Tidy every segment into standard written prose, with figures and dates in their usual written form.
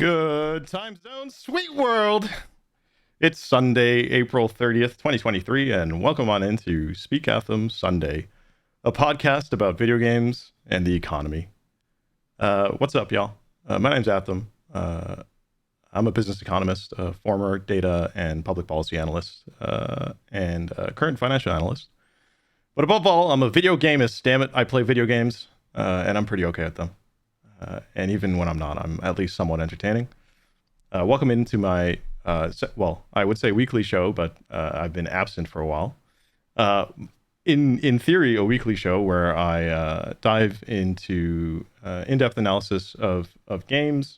Good time zone, sweet world. It's Sunday, April 30th, 2023, and welcome on into Speak Atham Sunday, a podcast about video games and the economy. What's up, y'all? My name's Atham. I'm a business economist, a former data and public policy analyst, and a current financial analyst. But above all, I'm a video gamist. Damn it, I play video games, and I'm pretty okay at them. And even when I'm not, I'm at least somewhat entertaining. Welcome into my, I would say weekly show, but I've been absent for a while. In theory, a weekly show where I dive into in-depth analysis of games,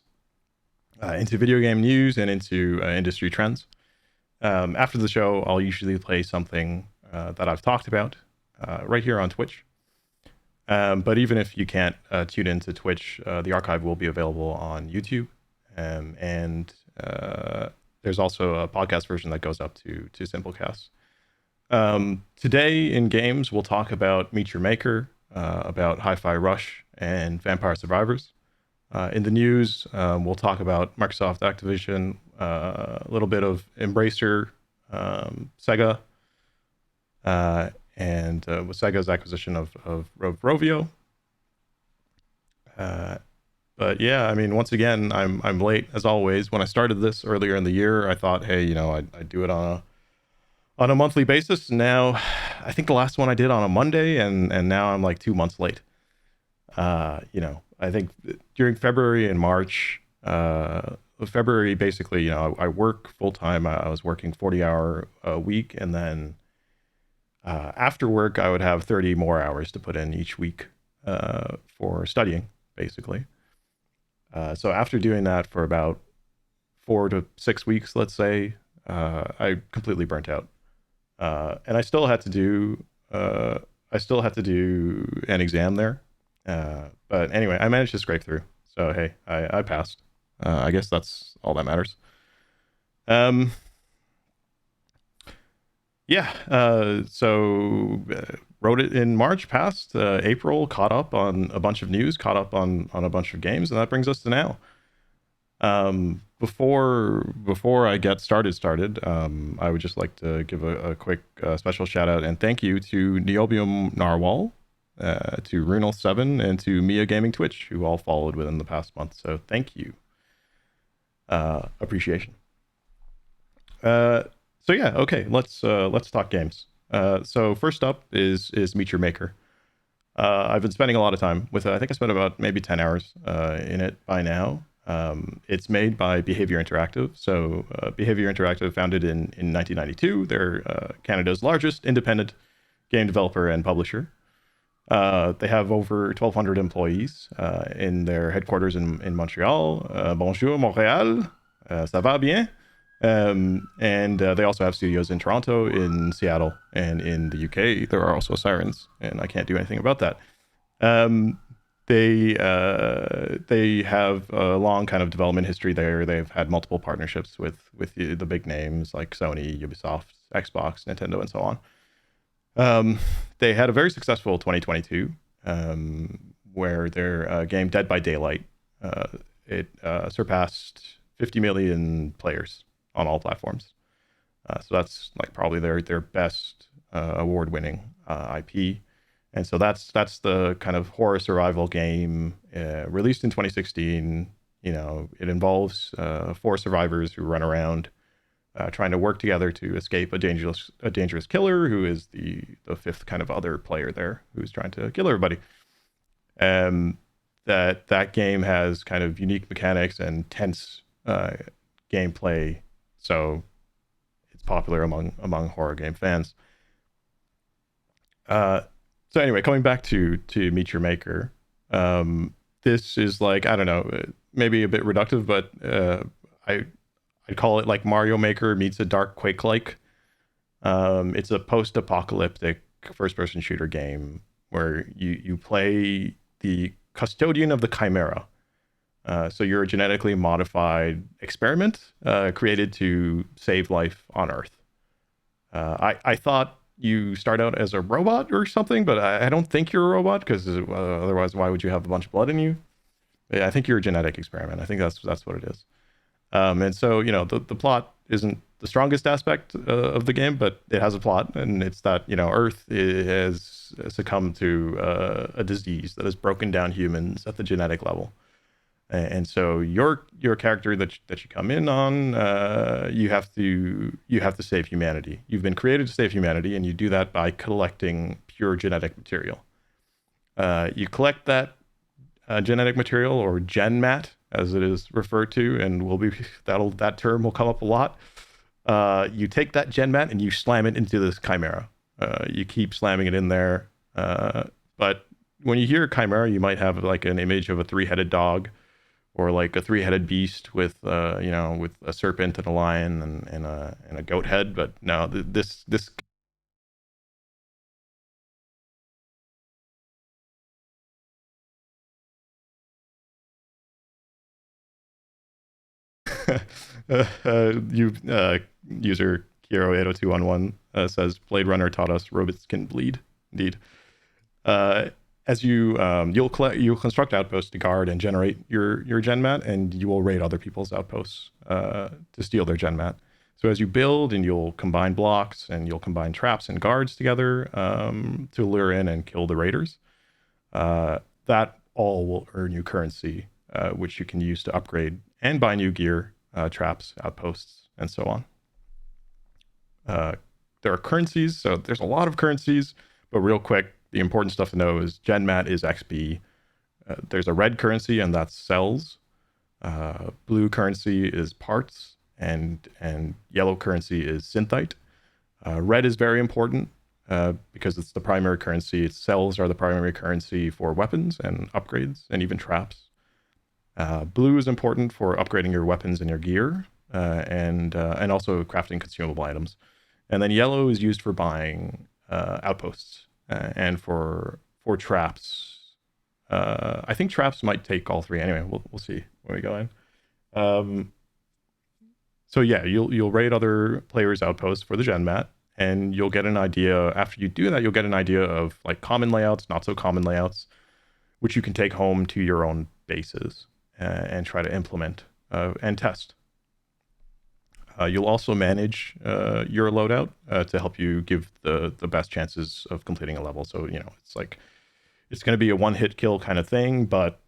into video game news, and into industry trends. After the show, I'll usually play something that I've talked about right here on Twitch. But even if you can't tune into Twitch, the archive will be available on YouTube. And there's also a podcast version that goes up to Simplecast. Today in games, we'll talk about Meet Your Maker, about Hi-Fi Rush, and Vampire Survivors. In the news, we'll talk about Microsoft Activision, a little bit of Embracer, SEGA, and with SEGA's acquisition of Rovio. But yeah, I mean, once again, I'm late as always. When I started this earlier in the year, I thought, hey, I'd do it on a monthly basis. Now, I think the last one I did on a Monday, and now I'm like 2 months late. I think during February and March, February basically, I work full time. I was working 40-hour a week, and then after work, I would have 30 more hours to put in each week for studying, basically. So after doing that for about 4 to 6 weeks, let's say, I completely burnt out. And I still had to do an exam there. But anyway, I managed to scrape through. So hey, I passed. I guess that's all that matters. Wrote it in March, passed April, caught up on a bunch of news, caught up on a bunch of games, and that brings us to now. Before I get started, I would just like to give a quick special shout out and thank you to Niobium Narwhal, to Runal7, and to Mia Gaming Twitch, who all followed within the past month. So thank you. Appreciation. Let's talk games. So first up is Meet Your Maker. I've been spending a lot of time with it. I think I spent about maybe 10 hours in it by now. It's made by Behavior Interactive. So Behavior Interactive, founded in 1992. They're Canada's largest independent game developer and publisher. They have over 1,200 employees in their headquarters in Montreal. Bonjour, Montréal. Ça va bien? And they also have studios in Toronto, in Seattle, and in the UK. There are also sirens, and I can't do anything about that. They have a long kind of development history there. They've had multiple partnerships with the big names like Sony, Ubisoft, Xbox, Nintendo, and so on. They had a very successful 2022, where their game Dead by Daylight it surpassed 50 million players on all platforms. So that's like probably their best award-winning IP. And so that's the kind of horror survival game released in 2016. It involves 4 survivors who run around trying to work together to escape a dangerous killer who is the 5th kind of other player there who's trying to kill everybody. That game has kind of unique mechanics and tense gameplay, so it's popular among horror game fans. So anyway, coming back to Meet Your Maker, this is like, I don't know, maybe a bit reductive, but I'd call it like Mario Maker meets a Dark Quake-like. It's a post-apocalyptic first-person shooter game where you play the custodian of the Chimera. So you're a genetically modified experiment created to save life on Earth. I thought you start out as a robot or something, but I don't think you're a robot, because otherwise why would you have a bunch of blood in you? I think you're a genetic experiment. I think that's what it is. And so, the plot isn't the strongest aspect of the game, but it has a plot, and it's that, Earth has succumbed to a disease that has broken down humans at the genetic level. And so your character that you come in on, you have to save humanity. You've been created to save humanity, and you do that by collecting pure genetic material. You collect that genetic material, or gen mat, as it is referred to, and that term will come up a lot. You take that gen mat and you slam it into this chimera. You keep slamming it in there, but when you hear chimera, you might have like an image of a three-headed dog, or like a three-headed beast with with a serpent and a lion and a goat head. But no, this user Kiero80211 says Blade Runner taught us robots can bleed. Indeed. As you'll construct outposts to guard and generate your gen mat, and you will raid other people's outposts to steal their gen mat. So as you build, and you'll combine blocks, and you'll combine traps and guards together to lure in and kill the raiders. That all will earn you currency, which you can use to upgrade and buy new gear, traps, outposts, and so on. There are currencies, so there's a lot of currencies, but real quick, the important stuff to know is GenMat is XP. There's a red currency, and that's cells. Blue currency is parts, and yellow currency is synthite. Red is very important because it's the primary currency. Cells are the primary currency for weapons and upgrades and even traps. Blue is important for upgrading your weapons and your gear, and also crafting consumable items. And then yellow is used for buying outposts and for traps. I think traps might take all three. Anyway, we'll see where we go in. So yeah, you'll raid other players' outposts for the gen mat, and you'll get an idea. After you do that, you'll get an idea of like common layouts, not so common layouts, which you can take home to your own bases and try to implement and test. You'll also manage your loadout to help you give the best chances of completing a level. So it's going to be a one-hit kill kind of thing, but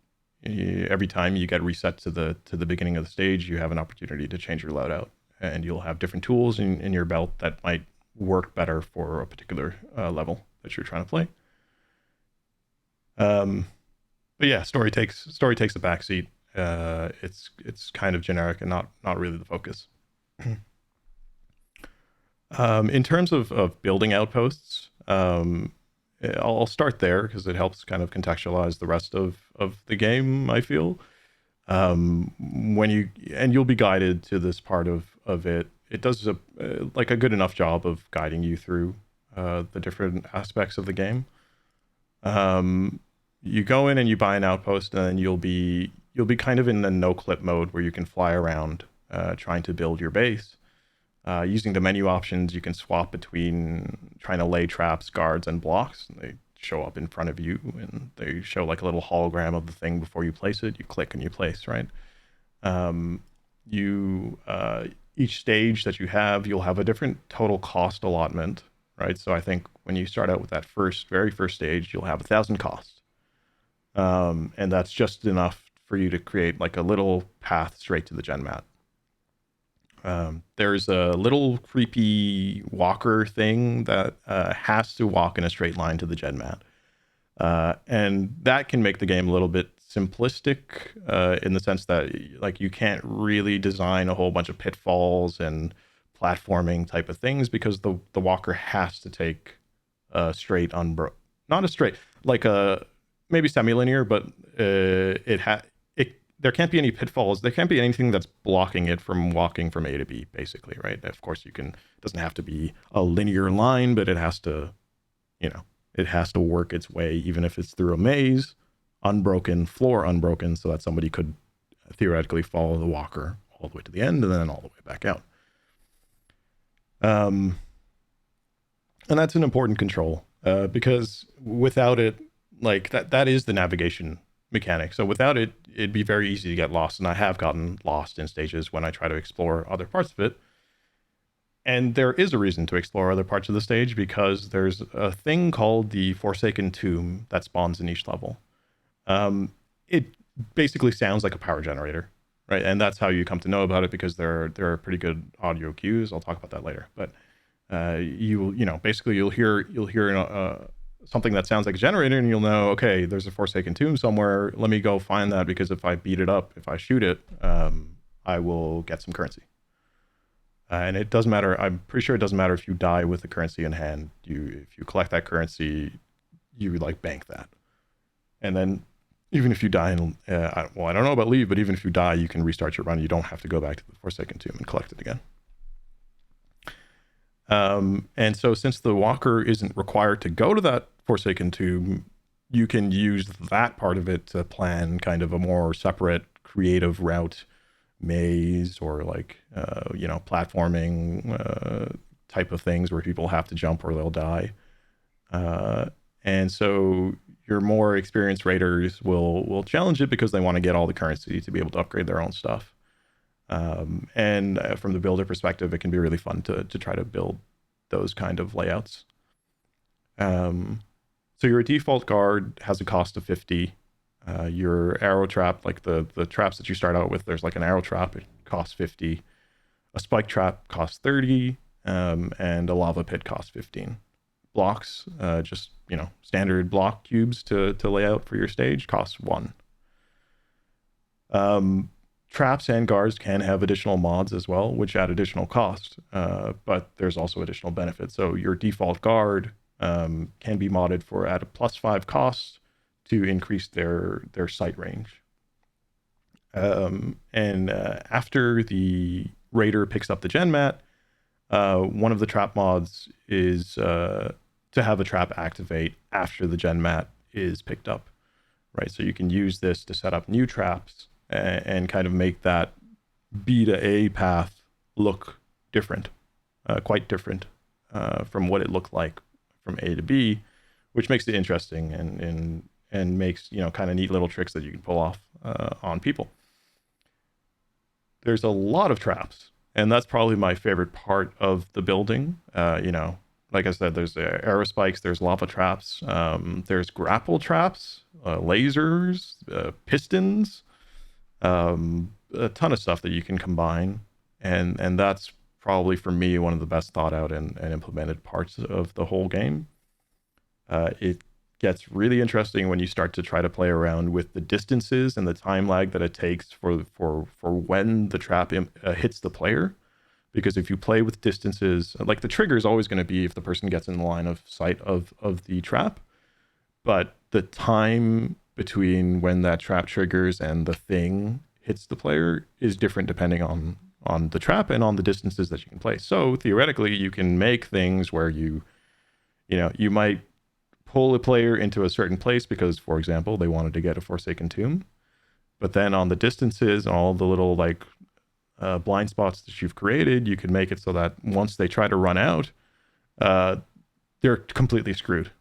every time you get reset to the beginning of the stage, you have an opportunity to change your loadout, and you'll have different tools in your belt that might work better for a particular level that you're trying to play. But yeah, story takes a backseat. It's kind of generic and not really the focus. In terms of building outposts, I'll start there because it helps kind of contextualize the rest of the game, I feel. You'll be guided to this part of it. It does a good enough job of guiding you through the different aspects of the game. You go in and you buy an outpost, and then you'll be kind of in the no clip mode where you can fly around trying to build your base. Using the menu options, you can swap between trying to lay traps, guards, and blocks. They show up in front of you, and they show like a little hologram of the thing before you place it. You click and you place, right? Each stage that you have, you'll have a different total cost allotment, right? So I think when you start out with that very first stage, you'll have 1,000 cost. And that's just enough for you to create like a little path straight to the gen mat. There's a little creepy walker thing that has to walk in a straight line to the gen mat. And that can make the game a little bit simplistic in the sense that like you can't really design a whole bunch of pitfalls and platforming type of things because the walker has to take a straight not a straight, like a maybe semi-linear, but there can't be any pitfalls. There can't be anything that's blocking it from walking from A to B, basically, right? Of course, it doesn't have to be a linear line, but it has to work its way, even if it's through a maze, floor unbroken, so that somebody could theoretically follow the walker all the way to the end and then all the way back out. And that's an important control because without it, like that is the navigation mechanic. So without it, it'd be very easy to get lost, and I have gotten lost in stages when I try to explore other parts of it. And there is a reason to explore other parts of the stage, because there's a thing called the Forsaken Tomb that spawns in each level. It basically sounds like a power generator, right? And that's how you come to know about it, because there are pretty good audio cues. I'll talk about that later. But basically you'll hear something that sounds like a generator, and you'll know, okay, there's a Forsaken Tomb somewhere. Let me go find that, because if I beat it up, if I shoot it, I will get some currency. And it doesn't matter. I'm pretty sure it doesn't matter if you die with the currency in hand. If you collect that currency, you like bank that. And then even if you die, I don't know about leave, but even if you die, you can restart your run. You don't have to go back to the Forsaken Tomb and collect it again. And so since the walker isn't required to go to that Forsaken Tomb, you can use that part of it to plan kind of a more separate creative route, maze, or like platforming type of things where people have to jump or they'll die. And so your more experienced raiders will challenge it, because they want to get all the currency to be able to upgrade their own stuff. And from the builder perspective, it can be really fun to try to build those kind of layouts. So your default guard has a cost of 50. Your arrow trap, like the traps that you start out with, there's like an arrow trap, it costs 50. A spike trap costs 30, and a lava pit costs 15. Blocks, just standard block cubes to lay out for your stage, costs 1. Traps and guards can have additional mods as well, which add additional cost, but there's also additional benefits. So your default guard can be modded for at a +5 cost to increase their sight range. And after the raider picks up the gen mat, one of the trap mods is to have a trap activate after the gen mat is picked up, right? So you can use this to set up new traps and kind of make that B to A path look different, quite different from what it looked like from A to B, which makes it interesting and makes kind of neat little tricks that you can pull off on people. There's a lot of traps, and that's probably my favorite part of the building. Like I said, there's arrow spikes, there's lava traps, there's grapple traps, lasers, pistons, a ton of stuff that you can combine, and that's probably for me one of the best thought out and implemented parts of the whole game. It gets really interesting when you start to try to play around with the distances and the time lag that it takes for when the trap hits the player. Because if you play with distances, like the trigger is always going to be if the person gets in the line of sight of the trap, but the time between when that trap triggers and the thing hits the player is different depending on the trap and on the distances that you can play. So theoretically, you can make things where you might pull a player into a certain place because, for example, they wanted to get a Forsaken Tomb, but then on the distances and all the little blind spots that you've created, you can make it so that once they try to run out, they're completely screwed,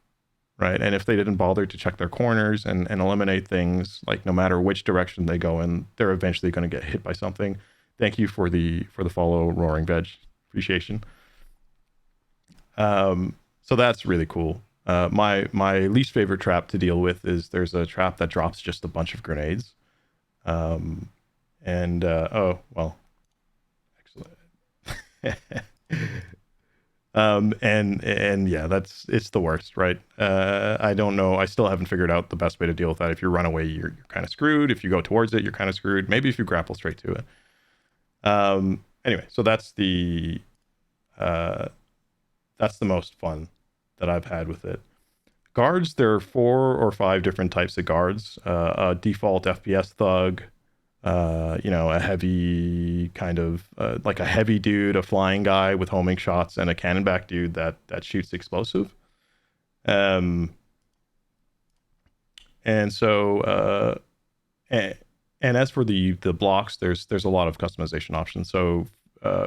right? And if they didn't bother to check their corners and eliminate things, like no matter which direction they go in, they're eventually going to get hit by something. Thank you for the follow, Roaring Veg. Appreciation. So that's really cool. My least favorite trap to deal with is there's a trap that drops just a bunch of grenades. And yeah, it's the worst, right? I don't know. I still haven't figured out the best way to deal with that. If you run away, you're kind of screwed. If you go towards it, you're kind of screwed. Maybe if you grapple straight to it. Anyway, so that's the most fun that I've had with it. Guards, there are 4 or 5 different types of guards. A default FPS thug, a heavy kind of like a heavy dude, a flying guy with homing shots, and a cannonback dude that shoots explosive. And so and as for the blocks, there's a lot of customization options. So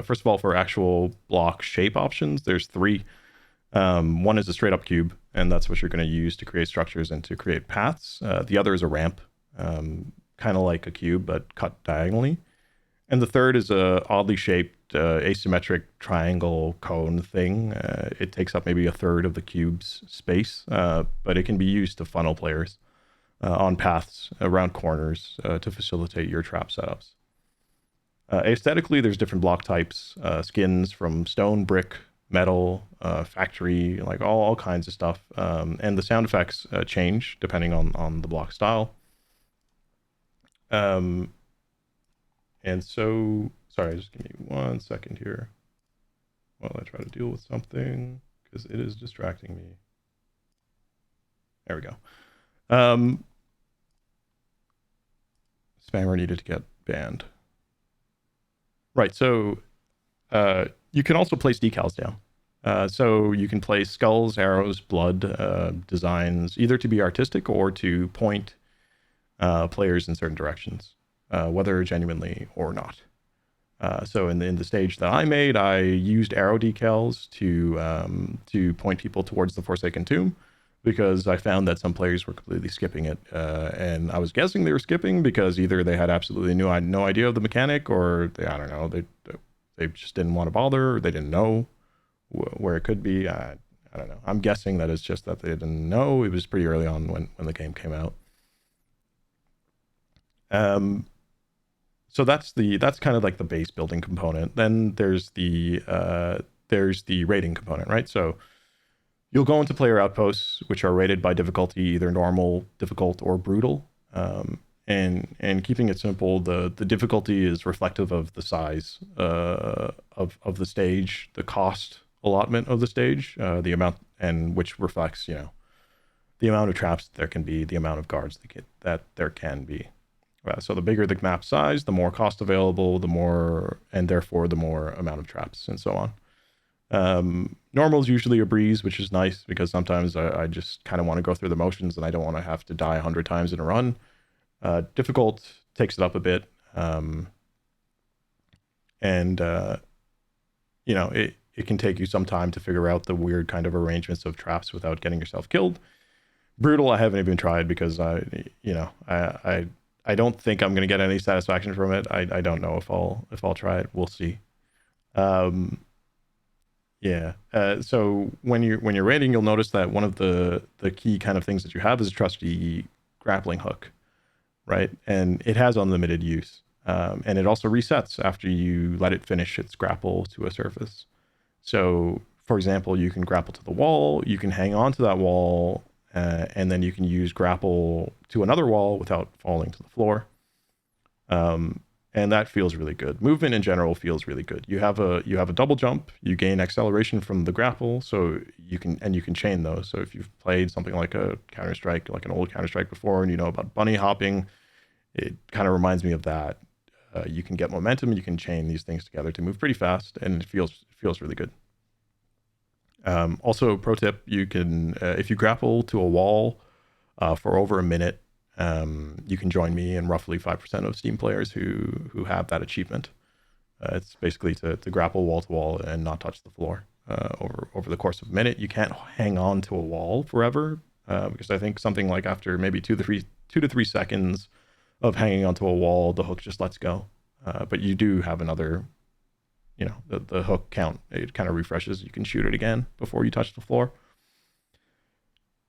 first of all, for actual block shape options, there's 3. One is a straight up cube, and that's what you're going to use to create structures and to create paths. The other is a ramp. kind of like a cube, but cut diagonally. And the third is a oddly shaped asymmetric triangle cone thing. It takes up maybe a third of the cube's space, but it can be used to funnel players on paths around corners to facilitate your trap setups. Aesthetically, there's different block types, skins from stone, brick, metal, factory, like all kinds of stuff. And the sound effects change depending on the block style. And so, sorry, just give me 1 second here while I try to deal with something, because it is distracting me. There we go. Spammer needed to get banned. Right, so you can also place decals down. So you can place skulls, arrows, blood designs, either to be artistic or to point players in certain directions, whether genuinely or not. So in the stage that I made, I used arrow decals to point people towards the Forsaken Tomb, because I found that some players were completely skipping it, and I was guessing they were skipping because either they had absolutely no idea of the mechanic, or I don't know, they just didn't want to bother, or they didn't know where it could be. I don't know. I'm guessing that it's just that they didn't know. It was pretty early on when the game came out. So that's kind of like the base building component. Then there's the rating component, right? So you'll go into player outposts, which are rated by difficulty, either normal, difficult, or brutal. And keeping it simple, the difficulty is reflective of the size of the stage, the cost allotment of the stage, the amount, and which reflects, the amount of traps there can be, the amount of guards that there can be. So the bigger the map size, the more cost available, the more, and therefore the more amount of traps, and so on. Normal is usually a breeze, which is nice because sometimes I just kind of want to go through the motions and I don't want to have to die 100 times in a run. Difficult takes it up a bit. It can take you some time to figure out the weird kind of arrangements of traps without getting yourself killed. Brutal, I haven't even tried because I don't think I'm going to get any satisfaction from it. I don't know if I'll try it. We'll see. So when you're raiding, you'll notice that one of the key kind of things that you have is a trusty grappling hook, right? And it has unlimited use. And it also resets after you let it finish its grapple to a surface. So, for example, you can grapple to the wall, you can hang on to that wall, and then you can use grapple to another wall without falling to the floor. And that feels really good. Movement in general feels really good. You have a double jump, you gain acceleration from the grapple, so you can chain those. So if you've played something like a Counter-Strike, like an old Counter-Strike before, and you know about bunny hopping, it kind of reminds me of that. You can get momentum, and you can chain these things together to move pretty fast, and it feels really good. Also, pro tip: you can if you grapple to a wall for over a minute, you can join me and roughly 5% of Steam players who have that achievement. It's basically to grapple wall to wall and not touch the floor over the course of a minute. You can't hang on to a wall forever because I think something like after maybe 2 to 3 seconds of hanging onto a wall, the hook just lets go. But you do have another, the hook count. It kind of refreshes. You can shoot it again before you touch the floor.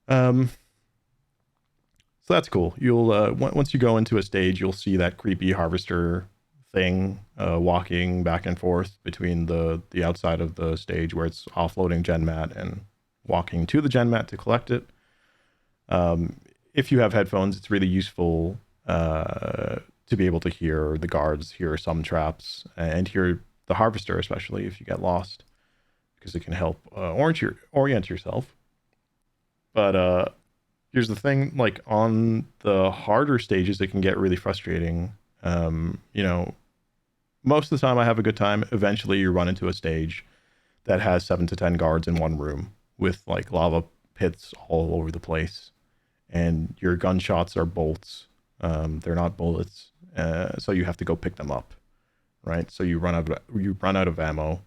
So that's cool. You'll once you go into a stage, you'll see that creepy harvester thing walking back and forth between the outside of the stage where it's offloading gen mat and walking to the gen mat to collect it. If you have headphones, it's really useful to be able to hear the guards, hear some traps, and hear the harvester, especially if you get lost, because it can help orient yourself. But here's the thing, like on the harder stages, it can get really frustrating. Most of the time I have a good time. Eventually you run into a stage that has 7 to 10 guards in one room with like lava pits all over the place, and your gunshots are bolts. They're not bullets. So you have to go pick them up, right? So you run out of ammo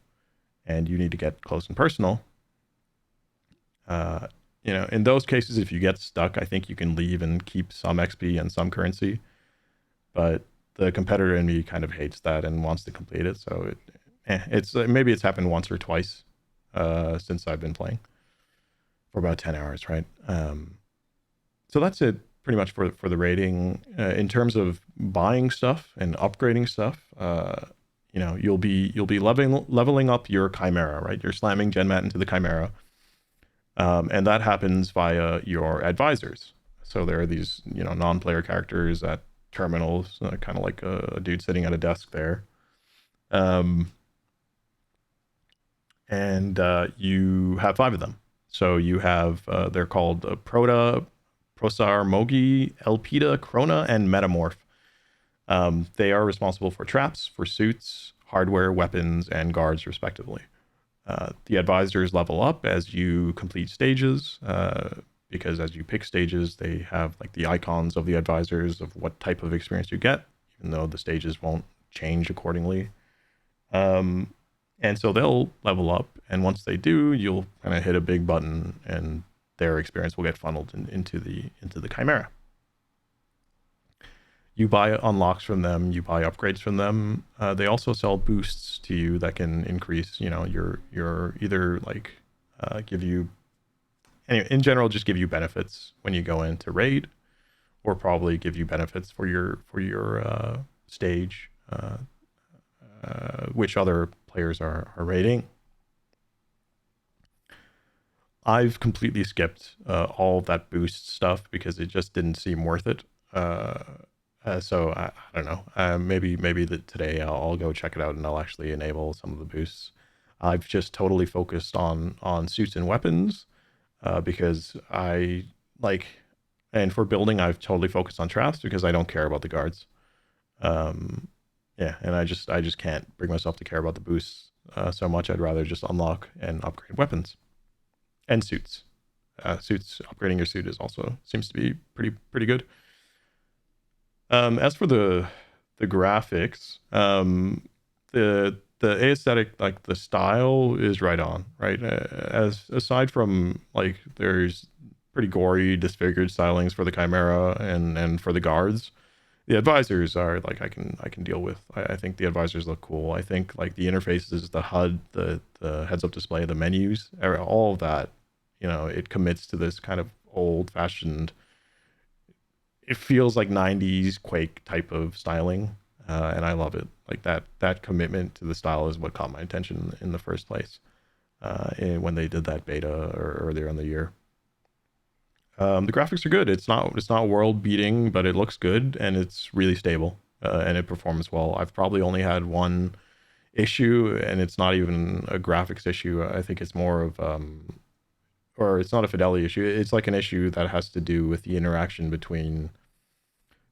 and you need to get close and personal. in those cases, if you get stuck, I think you can leave and keep some XP and some currency. But the competitor in me kind of hates that and wants to complete it. So it's maybe it's happened once or twice since I've been playing for about 10 hours, right? So that's it pretty much for the rating. In terms of buying stuff and upgrading stuff, you'll be leveling up your Chimera, right? You're slamming Genmat into the Chimera. And that happens via your advisors. So there are these, non-player characters at terminals, kind of like a dude sitting at a desk there. And you have 5 of them. So you have, they're called Proto, Prosar, Mogi, Elpida, Krona, and Metamorph. They are responsible for traps, for suits, hardware, weapons, and guards, respectively. The advisors level up as you complete stages, because as you pick stages, they have like the icons of the advisors of what type of experience you get, even though the stages won't change accordingly. And so they'll level up, and once they do, you'll kind of hit a big button, and their experience will get funneled into the Chimera. You buy unlocks from them, you buy upgrades from them. They also sell boosts to you that can increase, your either like give you, anyway, in general, just give you benefits when you go into raid, or probably give you benefits for your stage, which other players are raiding. I've completely skipped all of that boost stuff because it just didn't seem worth it. So I don't know. Maybe that today I'll go check it out and I'll actually enable some of the boosts. I've just totally focused on suits and weapons because I like, and for building I've totally focused on traps because I don't care about the guards. Yeah, and I just can't bring myself to care about the boosts so much. I'd rather just unlock and upgrade weapons and suits. Suits, upgrading your suit is also seems to be pretty good. As for the graphics, the aesthetic, like the style is right on, right? As aside from like there's pretty gory, disfigured stylings for the Chimera and for the guards, the advisors are like I can deal with. I think the advisors look cool. I think like the interfaces, the HUD, the heads-up display, the menus, all of that, it commits to this kind of old-fashioned. It feels like 90s Quake type of styling, and I love it. Like that commitment to the style is what caught my attention in the first place when they did that beta or earlier in the year. The graphics are good. It's not world beating, but it looks good and it's really stable and it performs well. I've probably only had one issue, and it's not even a graphics issue. I think it's more of or it's not a fidelity issue. It's like an issue that has to do with the interaction between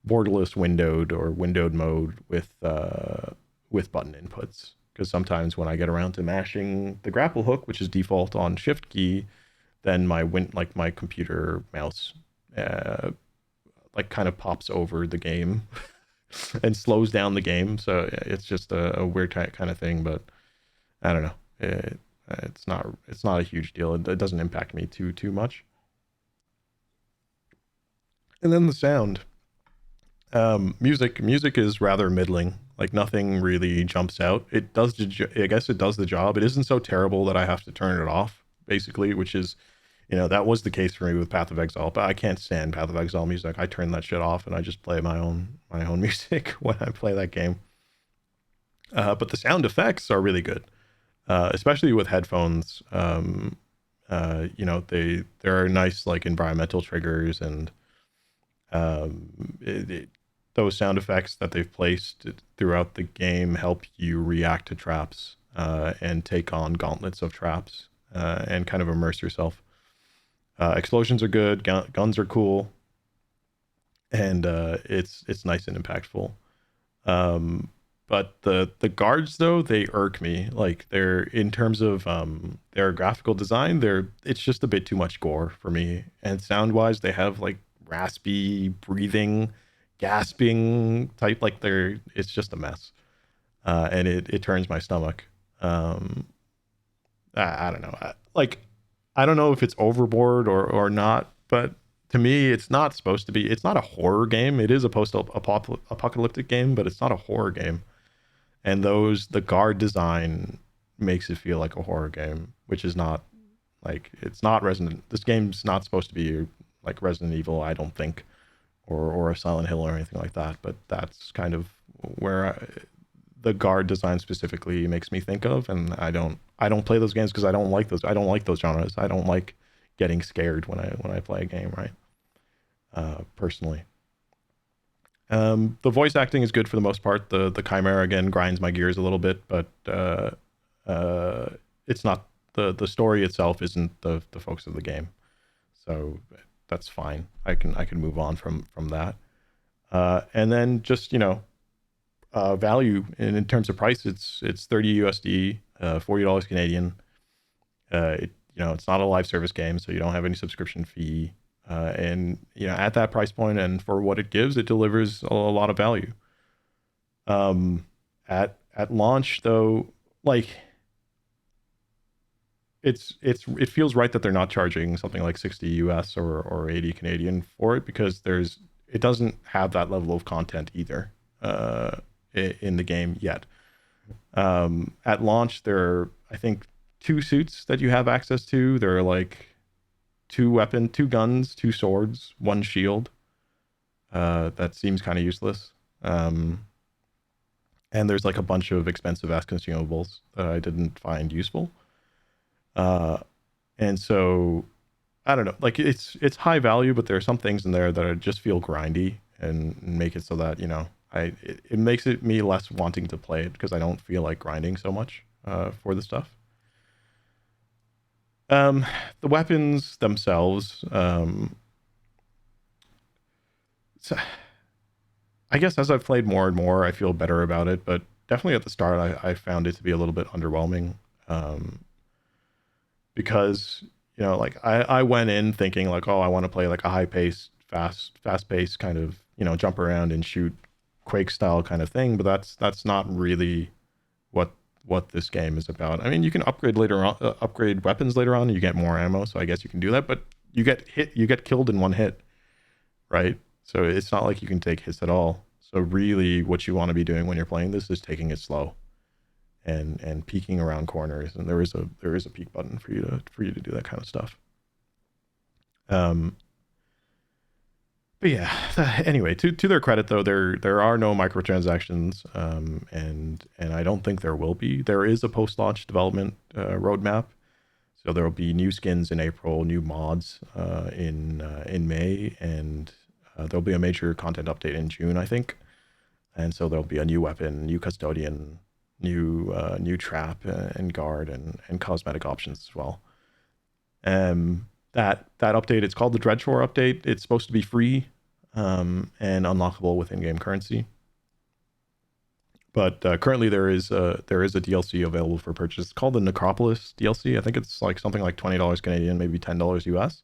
borderless windowed or windowed mode with button inputs. Because sometimes when I get around to mashing the grapple hook, which is default on shift key, then my computer mouse like kind of pops over the game and slows down the game. So it's just a weird kind of thing, but I don't know. It's not a huge deal. It doesn't impact me too much. And then the sound. Music is rather middling. Like nothing really jumps out. It does I guess it does the job. It isn't so terrible that I have to turn it off, basically, which is, that was the case for me with Path of Exile, but I can't stand Path of Exile music. I turn that shit off and I just play my own music when I play that game. But the sound effects are really good, especially with headphones. There are nice like environmental triggers, and those sound effects that they've placed throughout the game help you react to traps and take on gauntlets of traps and kind of immerse yourself. Explosions are good, guns are cool, and it's nice and impactful. But the guards, though, they irk me. Like they're, in terms of their graphical design, it's just a bit too much gore for me. And sound wise, they have like raspy breathing, gasping type. Like it's just a mess, and it turns my stomach. I don't know. I don't know if it's overboard or not, but to me, it's not supposed to be. It's not a horror game. It is a post-apocalyptic game, but it's not a horror game. And the guard design makes it feel like a horror game, which is not like it's not Resident. This game's not supposed to be like Resident Evil, I don't think, or a Silent Hill or anything like that. But that's kind of where the guard design specifically makes me think of, and I don't play those games because I don't like those genres. I don't like getting scared when I play a game, right? Personally. The voice acting is good for the most part. The Chimera again grinds my gears a little bit, but it's not the story itself isn't the focus of the game, so that's fine. I can move on from that. And then just value in terms of price, it's $30 USD, $40 Canadian. It's not a live service game, so you don't have any subscription fee. And at that price point and for what it gives, it delivers a lot of value. At launch though, like it feels right that they're not charging something like 60 US or 80 Canadian for it, because it doesn't have that level of content either in the game yet. At launch, there are, I think, 2 suits that you have access to. There are like 2 guns, 2 swords, 1 shield. That seems kind of useless. And there's like a bunch of expensive ass consumables that I didn't find useful. And so I don't know, like it's high value, but there are some things in there that just feel grindy and make it so that, it makes me less wanting to play it because I don't feel like grinding so much for the stuff. The weapons themselves, so I guess as I've played more and more, I feel better about it, but definitely at the start, I found it to be a little bit underwhelming. Because, like I went in thinking like, oh, I want to play like a high paced, fast paced kind of, jump around and shoot Quake style kind of thing, but that's not really what this game is about. I mean, you can upgrade weapons later on, and you get more ammo, so I guess you can do that, but you get killed in 1 hit, right? So it's not like you can take hits at all. So really what you want to be doing when you're playing this is taking it slow and peeking around corners, and there is a peek button for you to do that kind of stuff. But yeah, anyway, to their credit though, there are no microtransactions, and I don't think there will be. There is a post-launch development roadmap, so there will be new skins in April, new mods in May, and there'll be a major content update in June, I think. And so there'll be a new weapon, new custodian, new trap and guard and cosmetic options as well. That update, it's called the Dreadshore update. It's supposed to be free and unlockable with in-game currency. But currently there is a DLC available for purchase. It's called the Necropolis DLC. I think it's like something like $20 Canadian, maybe $10 US.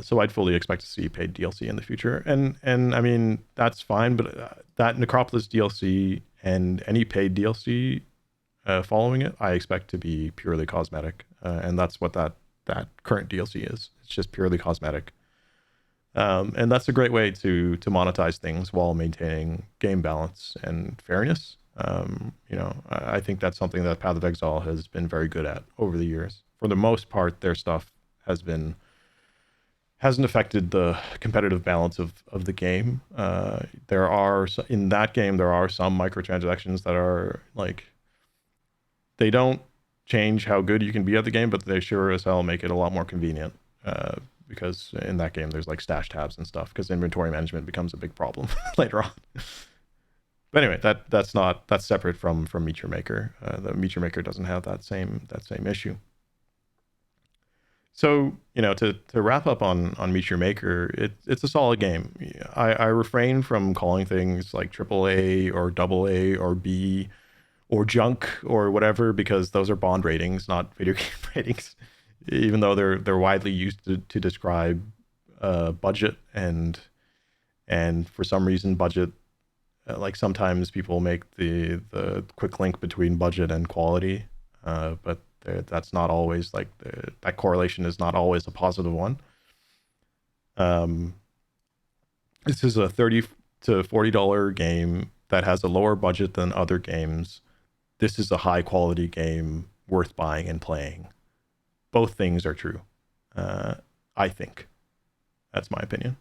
So I'd fully expect to see paid DLC in the future. And I mean, that's fine, but that Necropolis DLC and any paid DLC following it, I expect to be purely cosmetic. And that's what that current DLC is. It's just purely cosmetic. And that's a great way to monetize things while maintaining game balance and fairness. I think that's something that Path of Exile has been very good at over the years. For the most part, their stuff hasn't affected the competitive balance of the game. In that game, there are some microtransactions that are like, they don't change how good you can be at the game, but they sure as hell make it a lot more convenient. Because in that game, there's like stash tabs and stuff, because inventory management becomes a big problem later on. But anyway, that's separate from Meet Your Maker. The Meet Your Maker doesn't have that same issue. So, to wrap up on Meet Your Maker, it's a solid game. I refrain from calling things like AAA or AA or B or junk or whatever, because those are Bond ratings, not video game ratings, even though they're widely used to describe budget and for some reason budget, like sometimes people make the quick link between budget and quality, but That's not always like that correlation is not always a positive one. This is a $30 to $40 game that has a lower budget than other games. This is a high quality game worth buying and playing. Both things are true. I think that's my opinion.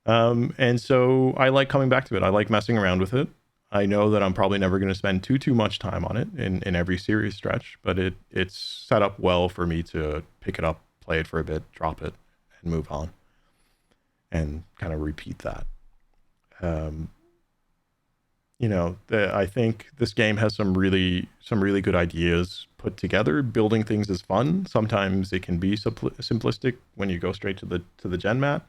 And so I like coming back to it. I like messing around with it. I know that I'm probably never going to spend too much time on it in every series stretch, but it's set up well for me to pick it up, play it for a bit, drop it, and move on, and kind of repeat that. I think this game has some really good ideas put together. Building things is fun. Sometimes it can be simplistic when you go straight to the gen mat.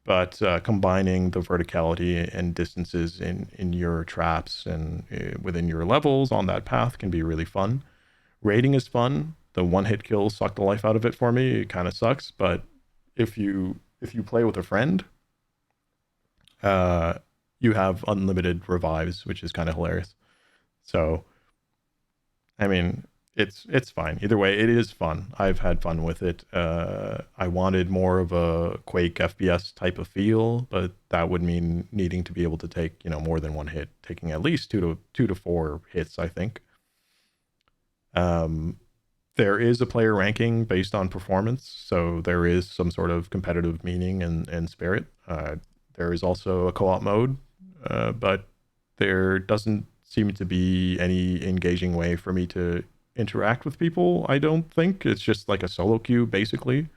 But combining the verticality and distances in your traps and within your levels on that path can be really fun. Raiding is fun. The one-hit kills suck the life out of it for me. It kind of sucks, but if you play with a friend, you have unlimited revives, which is kind of hilarious. So, I mean, it's fine. Either way, it is fun. I've had fun with it. I wanted more of a Quake FPS type of feel, but that would mean needing to be able to take, more than one hit, taking at least two to four hits, I think. There is a player ranking based on performance, so there is some sort of competitive meaning and spirit. There is also a co-op mode, but there doesn't seem to be any engaging way for me to interact with people. I don't think it's just like a solo queue, basically.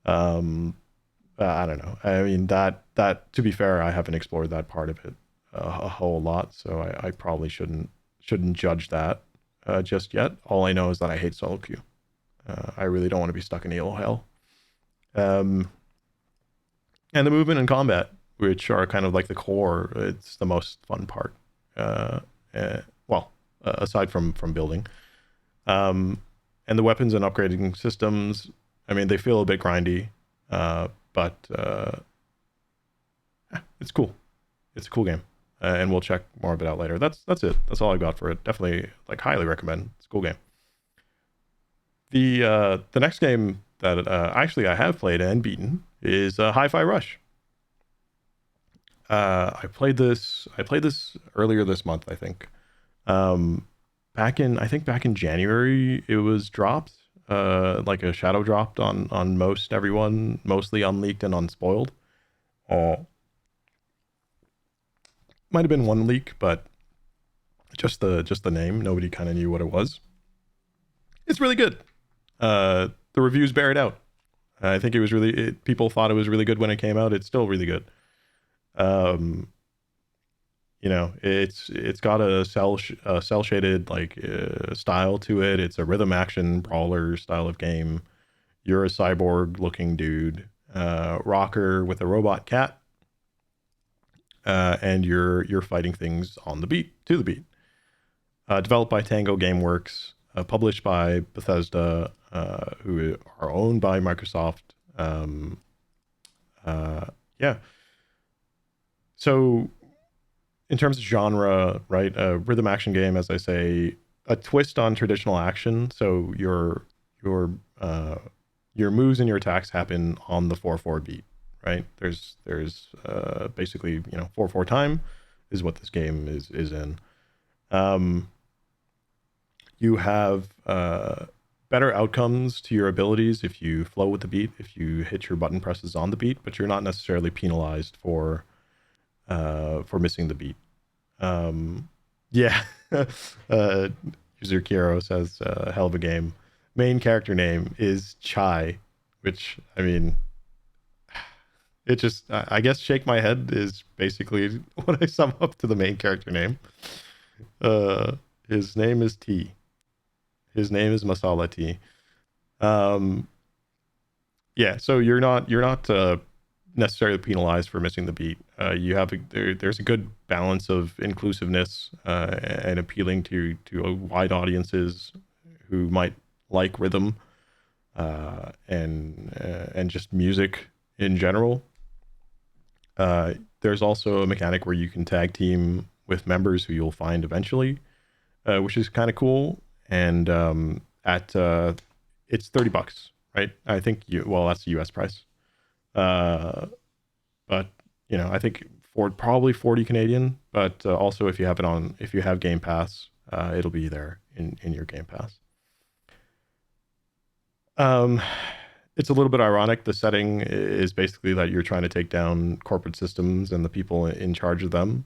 I don't know. I mean, that to be fair, I haven't explored that part of it a whole lot, so I probably shouldn't judge that just yet. All I know is that I hate solo queue. I really don't want to be stuck in elo hell. And the movement and combat, which are kind of like the core, it's the most fun part. Aside from building. And the weapons and upgrading systems, I mean, they feel a bit grindy, but it's cool. It's a cool game. And we'll check more of it out later. That's it. That's all I got for it. Definitely, highly recommend. It's a cool game. The next game that actually I have played and beaten is Hi-Fi Rush. I played this earlier this month, I think. Back in January it was dropped, like a shadow dropped on most everyone, mostly unleaked and unspoiled. Might have been one leak, but just the name, nobody kind of knew what it was. It's really good. The reviews bear it out. I think it was people thought it was really good when it came out. It's still really good. It's got a cell shaded style to it. It's a rhythm action brawler style of game. You're a cyborg looking dude, rocker with a robot cat, and you're fighting things on the beat, to the beat. Developed by Tango Gameworks, published by Bethesda, who are owned by Microsoft. Yeah. So, in terms of genre, right, a rhythm action game, as I say, a twist on traditional action. So your moves and your attacks happen on the 4/4 beat, right? There's basically 4/4 time is what this game is in. You have better outcomes to your abilities if you flow with the beat, if you hit your button presses on the beat, but you're not necessarily penalized for missing the beat. User Kiro says hell of a game. Main character name is Chai, which, I mean, it just, I guess Shake My Head is basically what I sum up to the main character name. His name is T. His name is Masala T. So you're not necessarily penalized for missing the beat. You have there's a good balance of inclusiveness and appealing to wide audiences who might like rhythm and just music in general. There's also a mechanic where you can tag team with members who you'll find eventually, which is kind of cool. And at it's $30, right? I think that's the US price. But I think for probably 40 Canadian, but also if you have Game Pass, it'll be there in your Game Pass. It's a little bit ironic. The setting is basically that you're trying to take down corporate systems and the people in charge of them,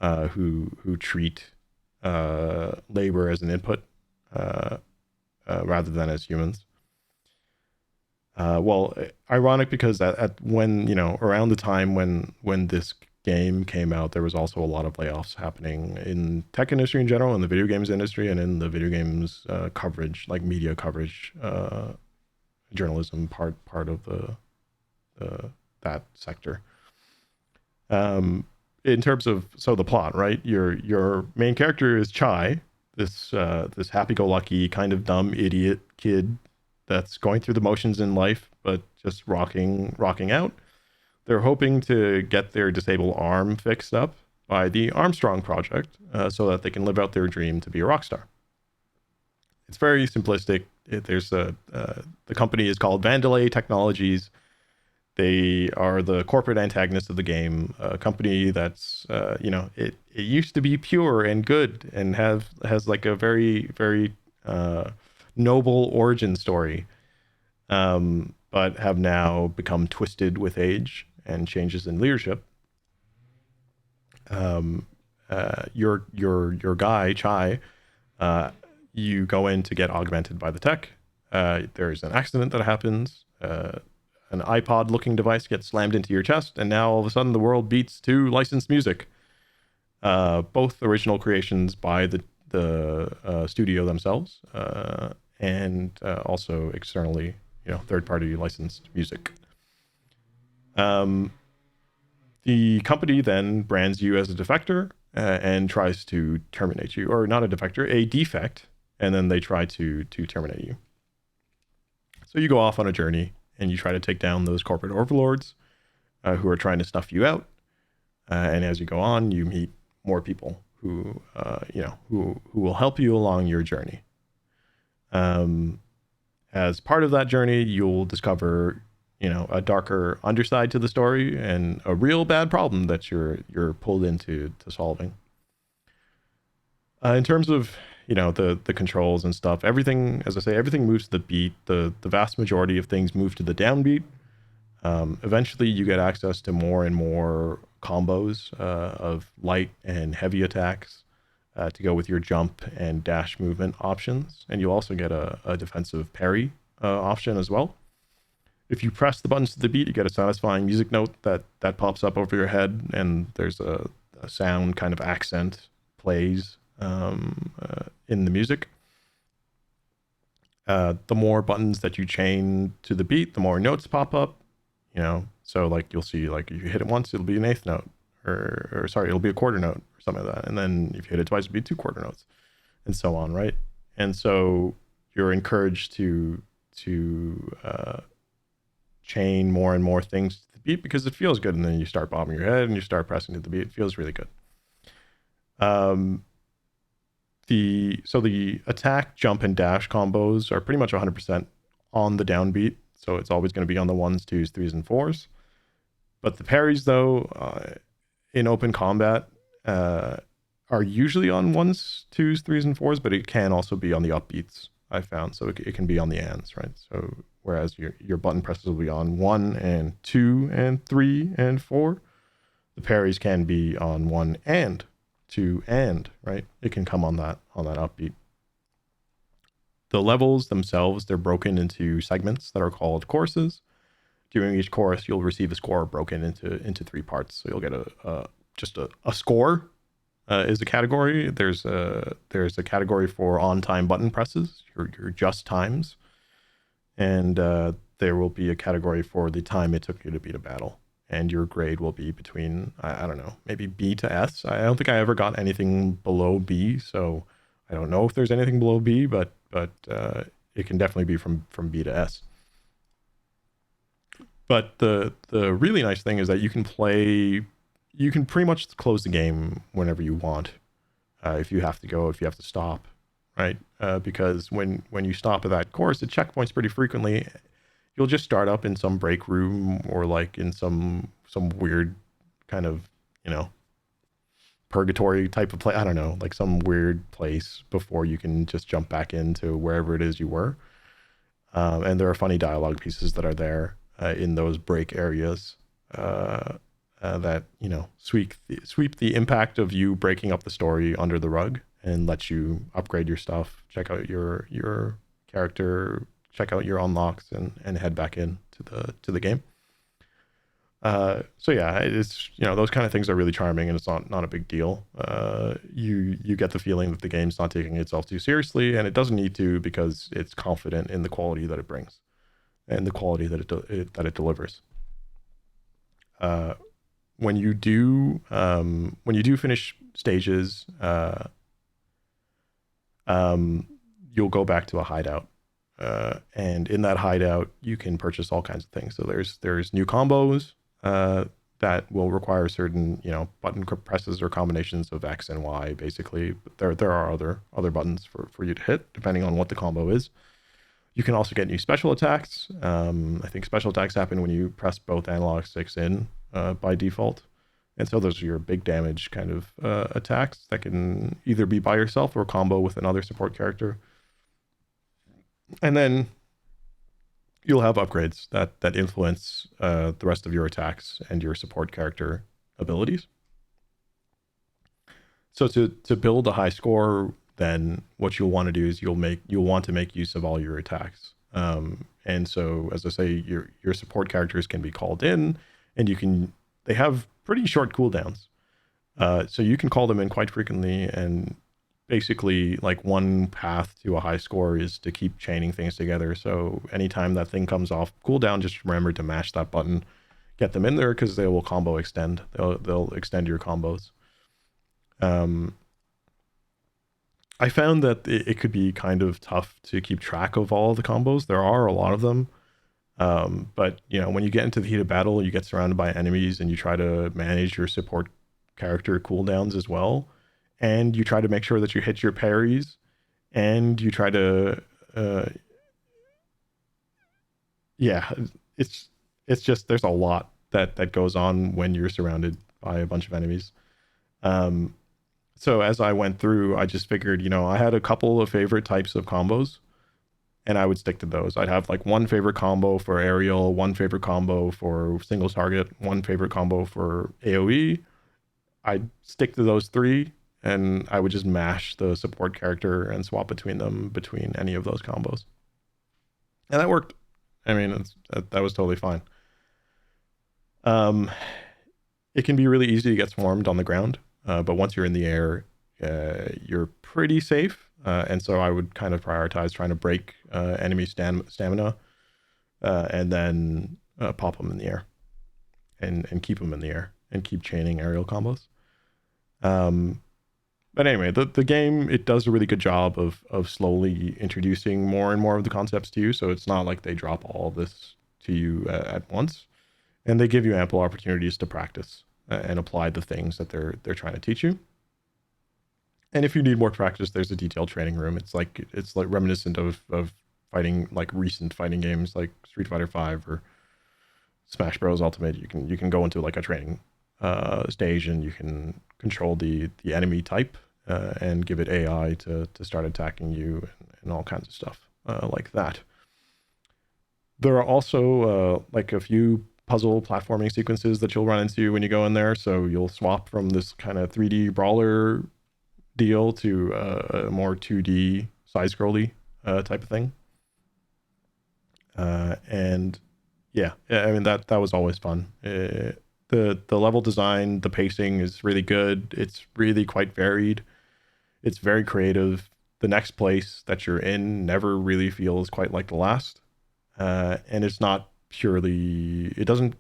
who treat labor as an input rather than as humans. Ironic because around the time when this game came out, there was also a lot of layoffs happening in tech industry in general, in the video games industry, and in the video games coverage, like media coverage, journalism part of that sector. In terms of the plot, right? Your main character is Chai, this happy-go-lucky kind of dumb idiot kid that's going through the motions in life, but just rocking out. They're hoping to get their disabled arm fixed up by the Armstrong Project, so that they can live out their dream to be a rock star. It's very simplistic. The company is called Vandelay Technologies. They are the corporate antagonist of the game, a company that's it used to be pure and good and has like a very, very noble origin story, but have now become twisted with age and changes in leadership. Your guy Chai, you go in to get augmented by the tech. There's an accident that happens. An iPod looking device gets slammed into your chest, and now all of a sudden the world beats to licensed music, both original creations by the studio themselves, and also externally, third-party licensed music. The company then brands you as a defector and tries to terminate you, or not a defector, a defect, and then they try to terminate you. So you go off on a journey and you try to take down those corporate overlords who are trying to snuff you out. And as you go on, you meet more people who will help you along your journey. As part of that journey, you'll discover, a darker underside to the story and a real bad problem that you're pulled into solving. In terms of the controls and stuff, everything, as I say, everything moves to the beat. The vast majority of things move to the downbeat. Eventually you get access to more and more combos of light and heavy attacks to go with your jump and dash movement options, and you also get a defensive parry option as well. If you press the buttons to the beat, you get a satisfying music note that pops up over your head, and there's a sound kind of accent plays in the music. The more buttons that you chain to the beat, the more notes pop up. So like you'll see, like if you hit it once, it'll be an eighth note, or sorry, it'll be a quarter note or something like that. And then if you hit it twice, it'll be 2 quarter notes, and so on, right? And so you're encouraged to chain more and more things to the beat because it feels good. And then you start bobbing your head and you start pressing to the beat. It feels really good. The attack, jump, and dash combos are pretty much 100% on the downbeat. So it's always going to be on the 1s, 2s, 3s, and 4s. But the parries, though, in open combat, are usually on 1s, 2s, 3s, and 4s, but it can also be on the upbeats, I found. So it can be on the ands, right? So whereas your button presses will be on 1 and 2 and 3 and 4, the parries can be on 1 and 2 and, right? It can come on that upbeat. The levels themselves, they're broken into segments that are called courses. During each course, you'll receive a score broken into 3 parts. So you'll get a score is a category. There's a category for on-time button presses, your just times, and there will be a category for the time it took you to beat a battle. And your grade will be between, I don't know, maybe B to S. I don't think I ever got anything below B, so I don't know if there's anything below B, but it can definitely be from B to S. But the really nice thing is that you can pretty much close the game whenever you want. if you have to go, if you have to stop, right? Because when you stop at that course, it checkpoints pretty frequently. You'll just start up in some break room or like in some weird kind of, you know, purgatory type of place. I don't know, like some weird place before you can just jump back into wherever it is you were. And there are funny dialogue pieces that are there in those break areas that, you know, sweep the impact of you breaking up the story under the rug and let you upgrade your stuff, check out your character, check out your unlocks, and head back in to the game. So yeah, it's, you know, those kind of things are really charming, and it's not a big deal. You get the feeling that the game's not taking itself too seriously, and it doesn't need to, because it's confident in the quality that it brings and the quality that it delivers. When you do finish stages, you'll go back to a hideout. And in that hideout, you can purchase all kinds of things. So there's new combos that will require certain, you know, button presses or combinations of X and Y, basically. But there are other buttons for you to hit, depending on what the combo is. You can also get new special attacks. I think special attacks happen when you press both analog sticks in by default. And so those are your big damage kind of attacks that can either be by yourself or combo with another support character. And then you'll have upgrades that influence the rest of your attacks and your support character abilities. So to build a high score, then what you'll want to do is you'll want to make use of all your attacks. And so, as I say, your support characters can be called in, and they have pretty short cooldowns. So you can call them in quite frequently, and basically, like, one path to a high score is to keep chaining things together. So anytime that thing comes off cooldown, just remember to mash that button, get them in there, because they will combo extend. They'll extend your combos. I found that it could be kind of tough to keep track of all the combos. There are a lot of them. But, you know, when you get into the heat of battle, you get surrounded by enemies, and you try to manage your support character cooldowns as well. And you try to make sure that you hit your parries, and you try to, it's just, there's a lot that goes on when you're surrounded by a bunch of enemies. So as I went through, I just figured, you know, I had a couple of favorite types of combos, and I would stick to those. I'd have like one favorite combo for aerial, one favorite combo for single target, one favorite combo for AoE. I'd stick to those three, and I would just mash the support character and swap between any of those combos. And that worked. I mean, that was totally fine. It can be really easy to get swarmed on the ground, but once you're in the air, you're pretty safe. And so I would kind of prioritize trying to break enemy stamina, and then pop them in the air, and keep them in the air, and keep chaining aerial combos. But anyway, the game, it does a really good job of slowly introducing more and more of the concepts to you. So it's not like they drop all of this to you at once, and they give you ample opportunities to practice and apply the things that they're trying to teach you. And if you need more practice, there's a detailed training room. It's like reminiscent of fighting, like recent fighting games like Street Fighter V or Smash Bros. Ultimate. You can go into like a training stage, and you can control the enemy type and give it AI to start attacking you, and all kinds of stuff like that. There are also like a few puzzle platforming sequences that you'll run into when you go in there. So you'll swap from this kind of 3D brawler deal to a more 2D side-scrolly type of thing. And yeah, I mean, that was always fun. The level design, the pacing is really good. It's really quite varied. It's very creative. The next place that you're in never really feels quite like the last. And it's not purely, it doesn't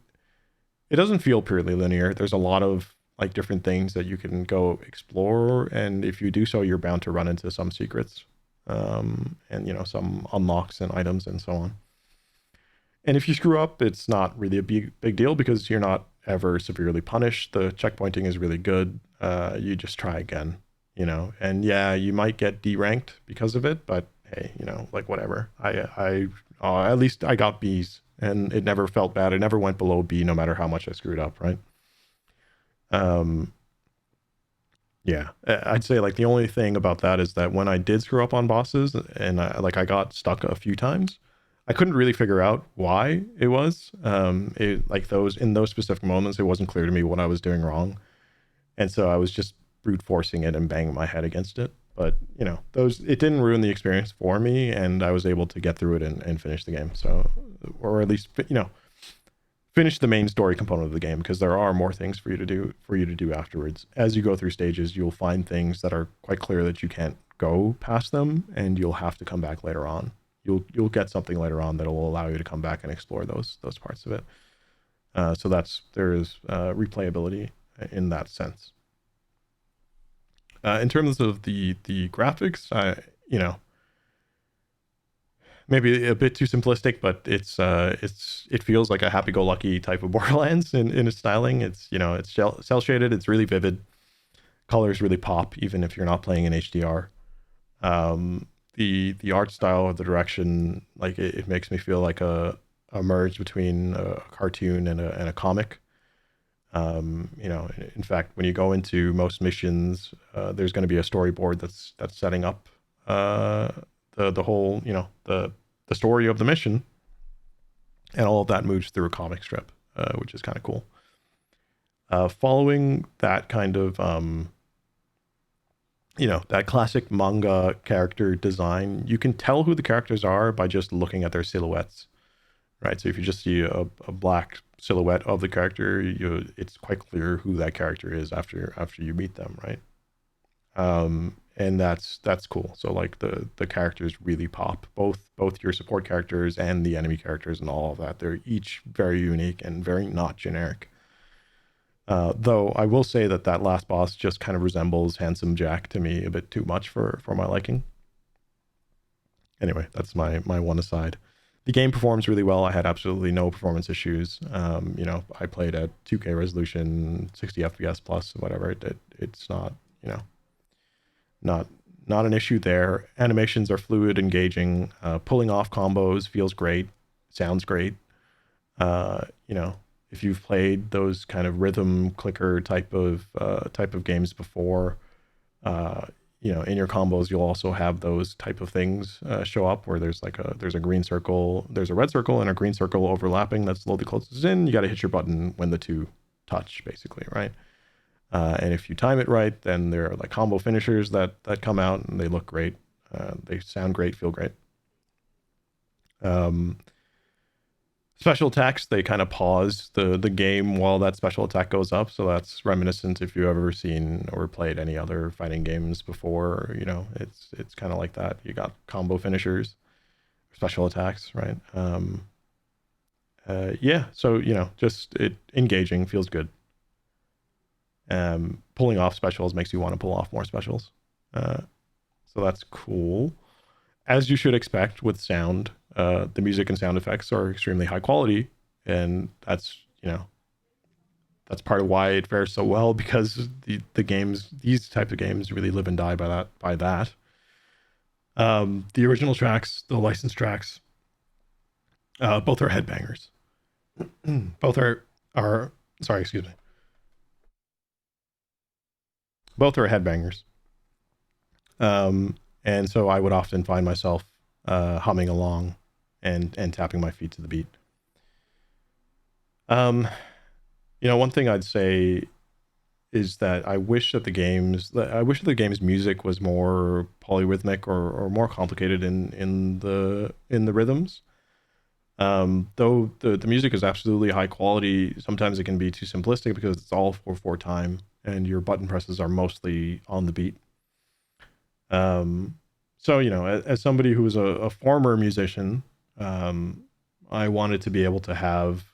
feel purely linear. There's a lot of like different things that you can go explore, and if you do so, you're bound to run into some secrets, and, you know, some unlocks and items and so on. And if you screw up, it's not really a big deal, because you're not ever severely punished. The checkpointing is really good. You just try again, and yeah, you might get D-ranked because of it, but hey, like whatever. At least I got B's, and it never felt bad. It never went below B, no matter how much I screwed up, right? Yeah, I'd say like the only thing about that is that when I did screw up on bosses and I got stuck a few times, I couldn't really figure out why it was. It like those in those specific moments, it wasn't clear to me what I was doing wrong, and so I was just brute forcing it and banging my head against it. But those it didn't ruin the experience for me, and I was able to get through it and finish the game. So, or at least finish the main story component of the game, because there are more things for you to do afterwards. As you go through stages, you'll find things that are quite clear that you can't go past them, and you'll have to come back later on. You'll get something later on that will allow you to come back and explore those parts of it. So there is replayability in that sense. In terms of the graphics, maybe a bit too simplistic, but it feels like a happy-go-lucky type of Borderlands in its styling. It's cell shaded. It's really vivid. Colors really pop, even if you're not playing in HDR. The art style or the direction, like it makes me feel like a merge between a cartoon and a comic. In fact, when you go into most missions, there's going to be a storyboard that's setting up the whole, the story of the mission, and all of that moves through a comic strip, which is kind of cool. Following that kind of, that classic manga character design, you can tell who the characters are by just looking at their silhouettes, right? So if you just see a black silhouette of the character, it's quite clear who that character is after you meet them, right? And that's cool. So like the characters really pop, both your support characters and the enemy characters and all of that. They're each very unique and very not generic. Though I will say that last boss just kind of resembles Handsome Jack to me a bit too much for my liking. Anyway, that's my one aside. The game performs really well. I had absolutely no performance issues. I played at 2K resolution, 60 FPS plus, whatever. It's not, not an issue there. Animations are fluid, engaging. Pulling off combos feels great, sounds great. If you've played those kind of rhythm clicker type of games before, in your combos you'll also have those type of things show up, where there's a green circle, there's a red circle and a green circle overlapping that slowly closes in. You got to hit your button when the two touch, basically, right? And if you time it right, then there are like combo finishers that come out, and they look great. They sound great, feel great. Special attacks, they kind of pause the game while that special attack goes up. So that's reminiscent if you've ever seen or played any other fighting games before. It's kind of like that. You got combo finishers, special attacks, right? Yeah. So just engaging, feels good. Pulling off specials makes you want to pull off more specials. So that's cool. As you should expect with sound, the music and sound effects are extremely high quality, and that's part of why it fares so well, because these types of games really live and die by that. The original tracks, the licensed tracks, both are headbangers. Both are sorry, excuse me. Both are headbangers. And so I would often find myself humming along and tapping my feet to the beat. One thing I'd say is that I wish that the game's music was more polyrhythmic or more complicated in the rhythms. Though the music is absolutely high quality, sometimes it can be too simplistic because it's all 4/4 time and your button presses are mostly on the beat. So as somebody who was a former musician, I wanted to be able to have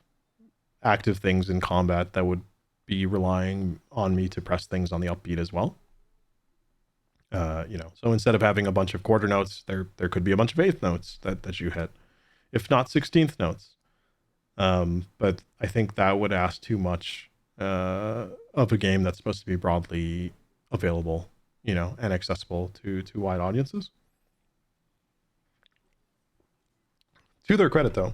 active things in combat that would be relying on me to press things on the upbeat as well. So instead of having a bunch of quarter notes, there could be a bunch of eighth notes that you hit, if not 16th notes. But I think that would ask too much of a game that's supposed to be broadly available. and accessible to wide audiences. To their credit, though,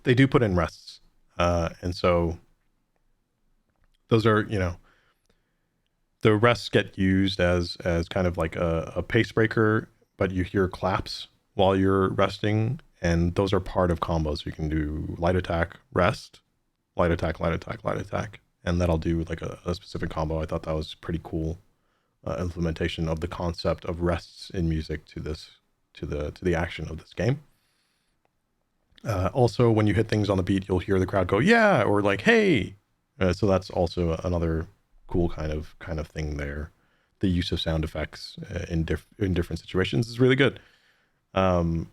they do put in rests, and so those are, the rests get used as kind of like a pace breaker, but you hear claps while you're resting, and those are part of combos. You can do light attack, rest, light attack, light attack, light attack, and that'll do like a specific combo. I thought that was pretty cool implementation of the concept of rests in music to the action of this game. Also, when you hit things on the beat, you'll hear the crowd go yeah, or like hey. So that's also another cool kind of thing there. The use of sound effects in different situations is really good. So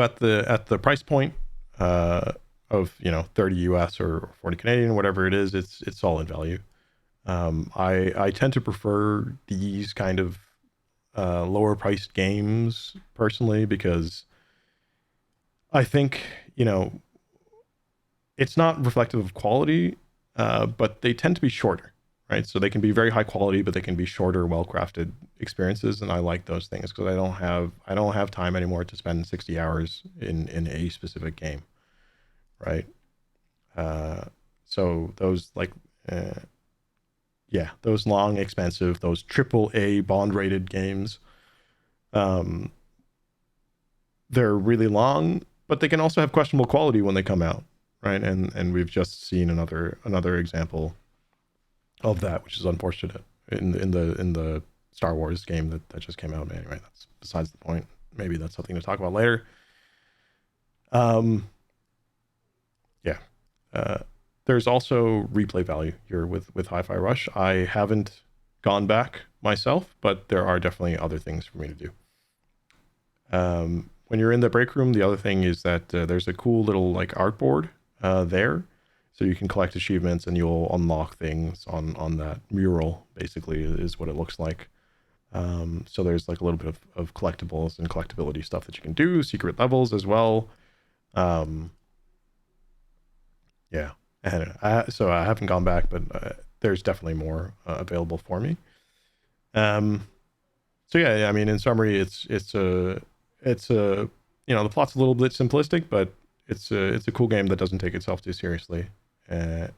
at the price point of 30 US or 40 Canadian, whatever it is, it's solid value. I tend to prefer these kind of lower priced games personally, because I think it's not reflective of quality, but they tend to be shorter, right? So they can be very high quality, but they can be shorter, well-crafted experiences, and I like those things because I don't have time anymore to spend 60 hours in a specific game, right? So those those long, expensive, those AAA bond-rated games, they're really long, but they can also have questionable quality when they come out, right? And we've just seen another example of that, which is unfortunate in the Star Wars game that just came out. Anyway, that's besides the point. Maybe that's something to talk about later. There's also replay value here with Hi-Fi Rush. I haven't gone back myself, but there are definitely other things for me to do. When you're in the break room, the other thing is that there's a cool little like artboard there, so you can collect achievements and you'll unlock things on that mural. Basically, is what it looks like. So there's like a little bit of collectibles and collectability stuff that you can do, secret levels as well. So I haven't gone back, but there's definitely more available for me. So yeah, I mean, in summary, it's a the plot's a little bit simplistic, but it's a cool game that doesn't take itself too seriously, and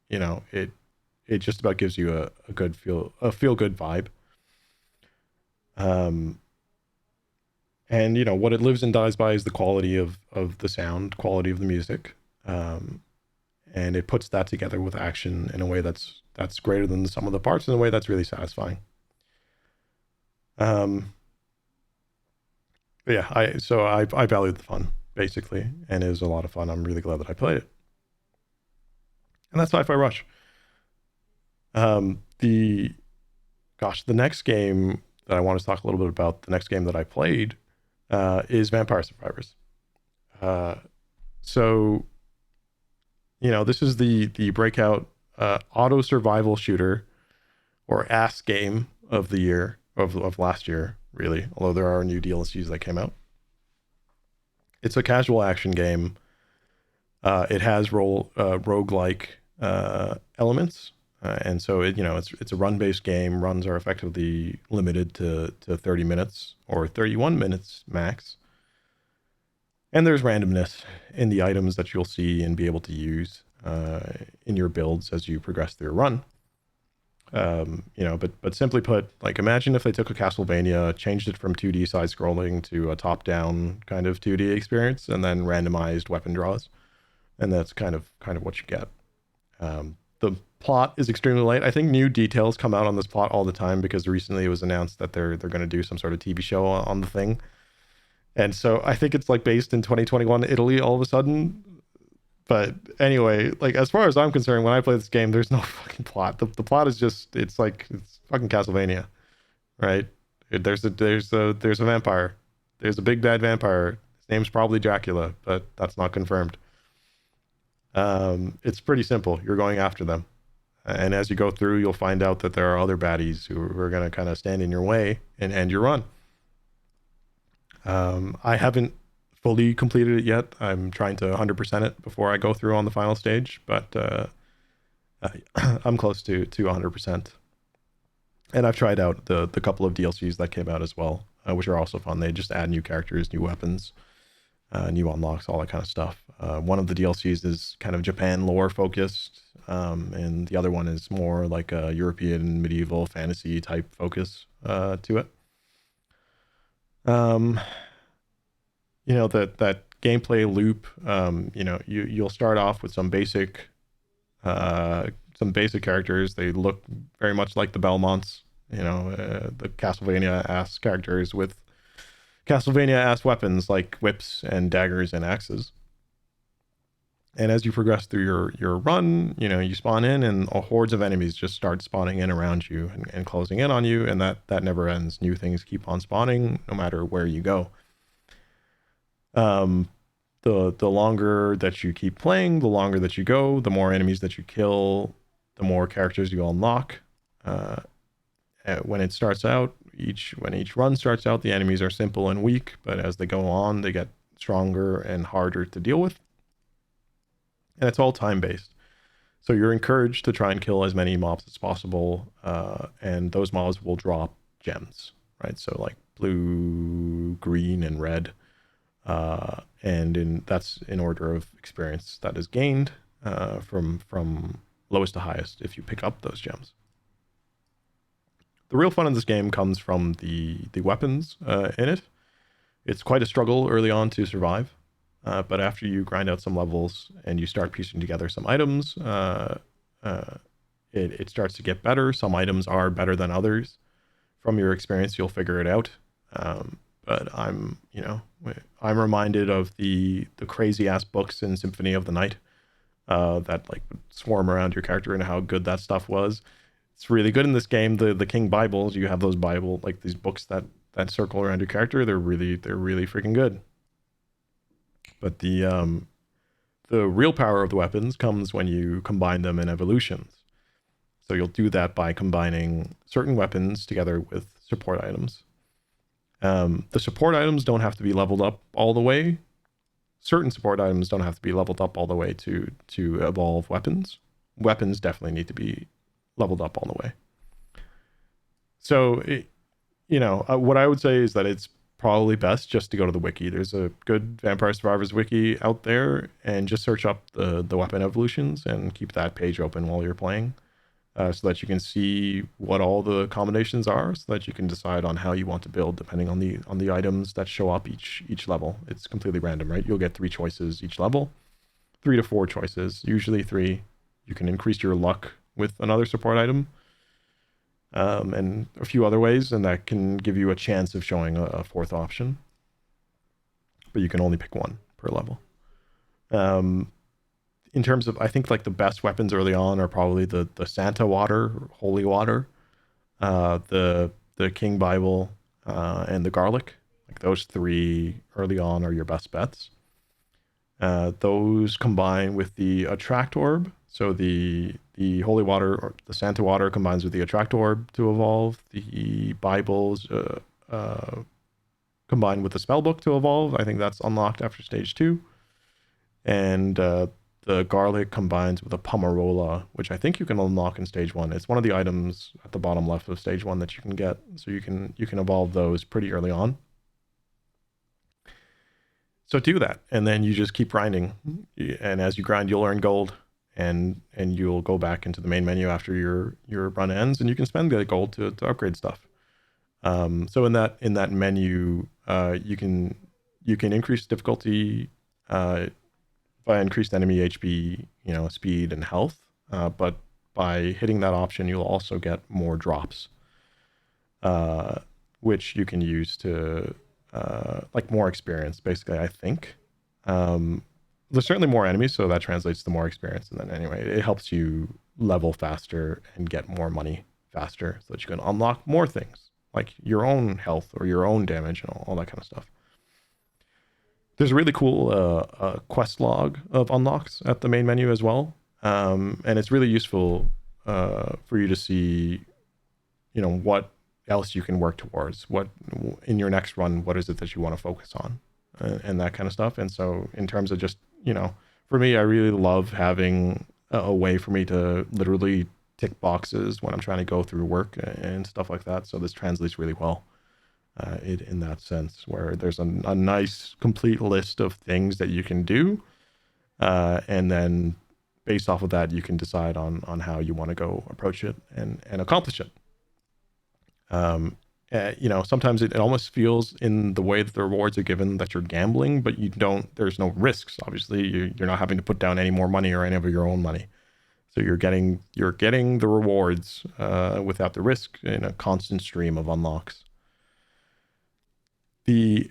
it just about gives you a good feel good vibe. And what it lives and dies by is the quality of the sound, quality of the music, and it puts that together with action in a way that's greater than the sum of the parts, in a way that's really satisfying. But yeah, I valued the fun basically, and it was a lot of fun. I'm really glad that I played it, and that's Hi-Fi Rush. The next game that I want to talk a little bit about, the next game that I played, is Vampire Survivors. So this is the breakout auto survival shooter or ass game of the year of last year, really, although there are new DLCs that came out. It's a casual action game. It has roguelike elements, and so it's a run-based game. Runs are effectively limited to 30 minutes or 31 minutes max. And there's randomness in the items that you'll see and be able to use in your builds as you progress through a run. But simply put, like, imagine if they took a Castlevania, changed it from 2D side scrolling to a top-down kind of 2D experience, and then randomized weapon draws, and that's kind of what you get. The plot is extremely light. I think new details come out on this plot all the time, because recently it was announced that they're going to do some sort of TV show on the thing. And so I think it's like based in 2021 Italy all of a sudden. But anyway, like, as far as I'm concerned, when I play this game, there's no fucking plot. The plot is just, it's fucking Castlevania, right? There's a vampire. There's a big bad vampire. His name's probably Dracula, but that's not confirmed. It's pretty simple. You're going after them. And as you go through, you'll find out that there are other baddies who are going to kind of stand in your way and end your run. I haven't fully completed it yet. I'm trying to 100% it before I go through on the final stage, but I'm close to 100%. And I've tried out the couple of DLCs that came out as well, which are also fun. They just add new characters, new weapons, new unlocks, all that kind of stuff. One of the DLCs is kind of Japan lore focused, and the other one is more like a European medieval fantasy type focus to it. That gameplay loop. You'll start off with some basic characters. They look very much like the Belmonts, the Castlevania-ass characters with Castlevania-ass weapons like whips and daggers and axes. And as you progress through your run, you spawn in and hordes of enemies just start spawning in around you and closing in on you, and that never ends. New things keep on spawning no matter where you go. The longer that you keep playing, the longer that you go, the more enemies that you kill, the more characters you unlock. When it starts out, when each run starts out, the enemies are simple and weak, but as they go on, they get stronger and harder to deal with. And it's all time-based. So you're encouraged to try and kill as many mobs as possible, and those mobs will drop gems, right? So like blue, green, and red. That's in order of experience that is gained from lowest to highest if you pick up those gems. The real fun in this game comes from the weapons in it. It's quite a struggle early on to survive, but after you grind out some levels and you start piecing together some items, it starts to get better. Some items are better than others. From your experience, you'll figure it out. But I'm reminded of the crazy ass books in Symphony of the Night that like would swarm around your character and how good that stuff was. It's really good in this game. The King Bibles, you have those like these books that circle around your character. They're really freaking good. But the real power of the weapons comes when you combine them in evolutions. So you'll do that by combining certain weapons together with support items. The support items don't have to be leveled up all the way. Certain support items don't have to be leveled up all the way to evolve weapons. Weapons definitely need to be leveled up all the way. So, what I would say is that it's probably best just to go to the wiki. There's a good Vampire Survivors wiki out there, and just search up the weapon evolutions and keep that page open while you're playing. So that you can see what all the combinations are, so that you can decide on how you want to build depending on the items that show up each level. It's completely random, right? You'll get 3 choices each level, 3 to 4 choices, usually 3. You can increase your luck with another support item, and a few other ways, and that can give you a chance of showing a 4th option. But you can only pick 1 per level. In terms of, I think like the best weapons early on are probably the Santa water, holy water, the King Bible, and the garlic. Like those 3 early on are your best bets. Those combine with the attract orb. So the holy water or the Santa water combines with the attract orb to evolve. The Bibles combine with the spell book to evolve. I think that's unlocked after stage 2. And the garlic combines with a pomarola, which I think you can unlock in stage 1. It's one of the items at the bottom left of stage 1 that you can get. So you can evolve those pretty early on. So do that, and then you just keep grinding. And as you grind, you'll earn gold, and you'll go back into the main menu after your run ends, and you can spend the gold to upgrade stuff. So in that menu, you can increase difficulty by increased enemy HP, speed and health. But by hitting that option, you'll also get more drops, which you can use to like more experience, basically, I think. There's certainly more enemies, so that translates to more experience. And then anyway, it helps you level faster and get more money faster so that you can unlock more things, like your own health or your own damage and all that kind of stuff. There's a really cool quest log of unlocks at the main menu as well. And it's really useful for you to see, what else you can work towards. What in your next run, what is it that you want to focus on, and that kind of stuff. And so in terms of just, for me, I really love having a way for me to literally tick boxes when I'm trying to go through work and stuff like that. So this translates really well in that sense, where there's a nice complete list of things that you can do, and then based off of that, you can decide on how you want to go approach it and accomplish it. Sometimes it almost feels in the way that the rewards are given that you're gambling, but there's no risks. Obviously, you're not having to put down any more money or any of your own money. So you're getting the rewards without the risk in a constant stream of unlocks. The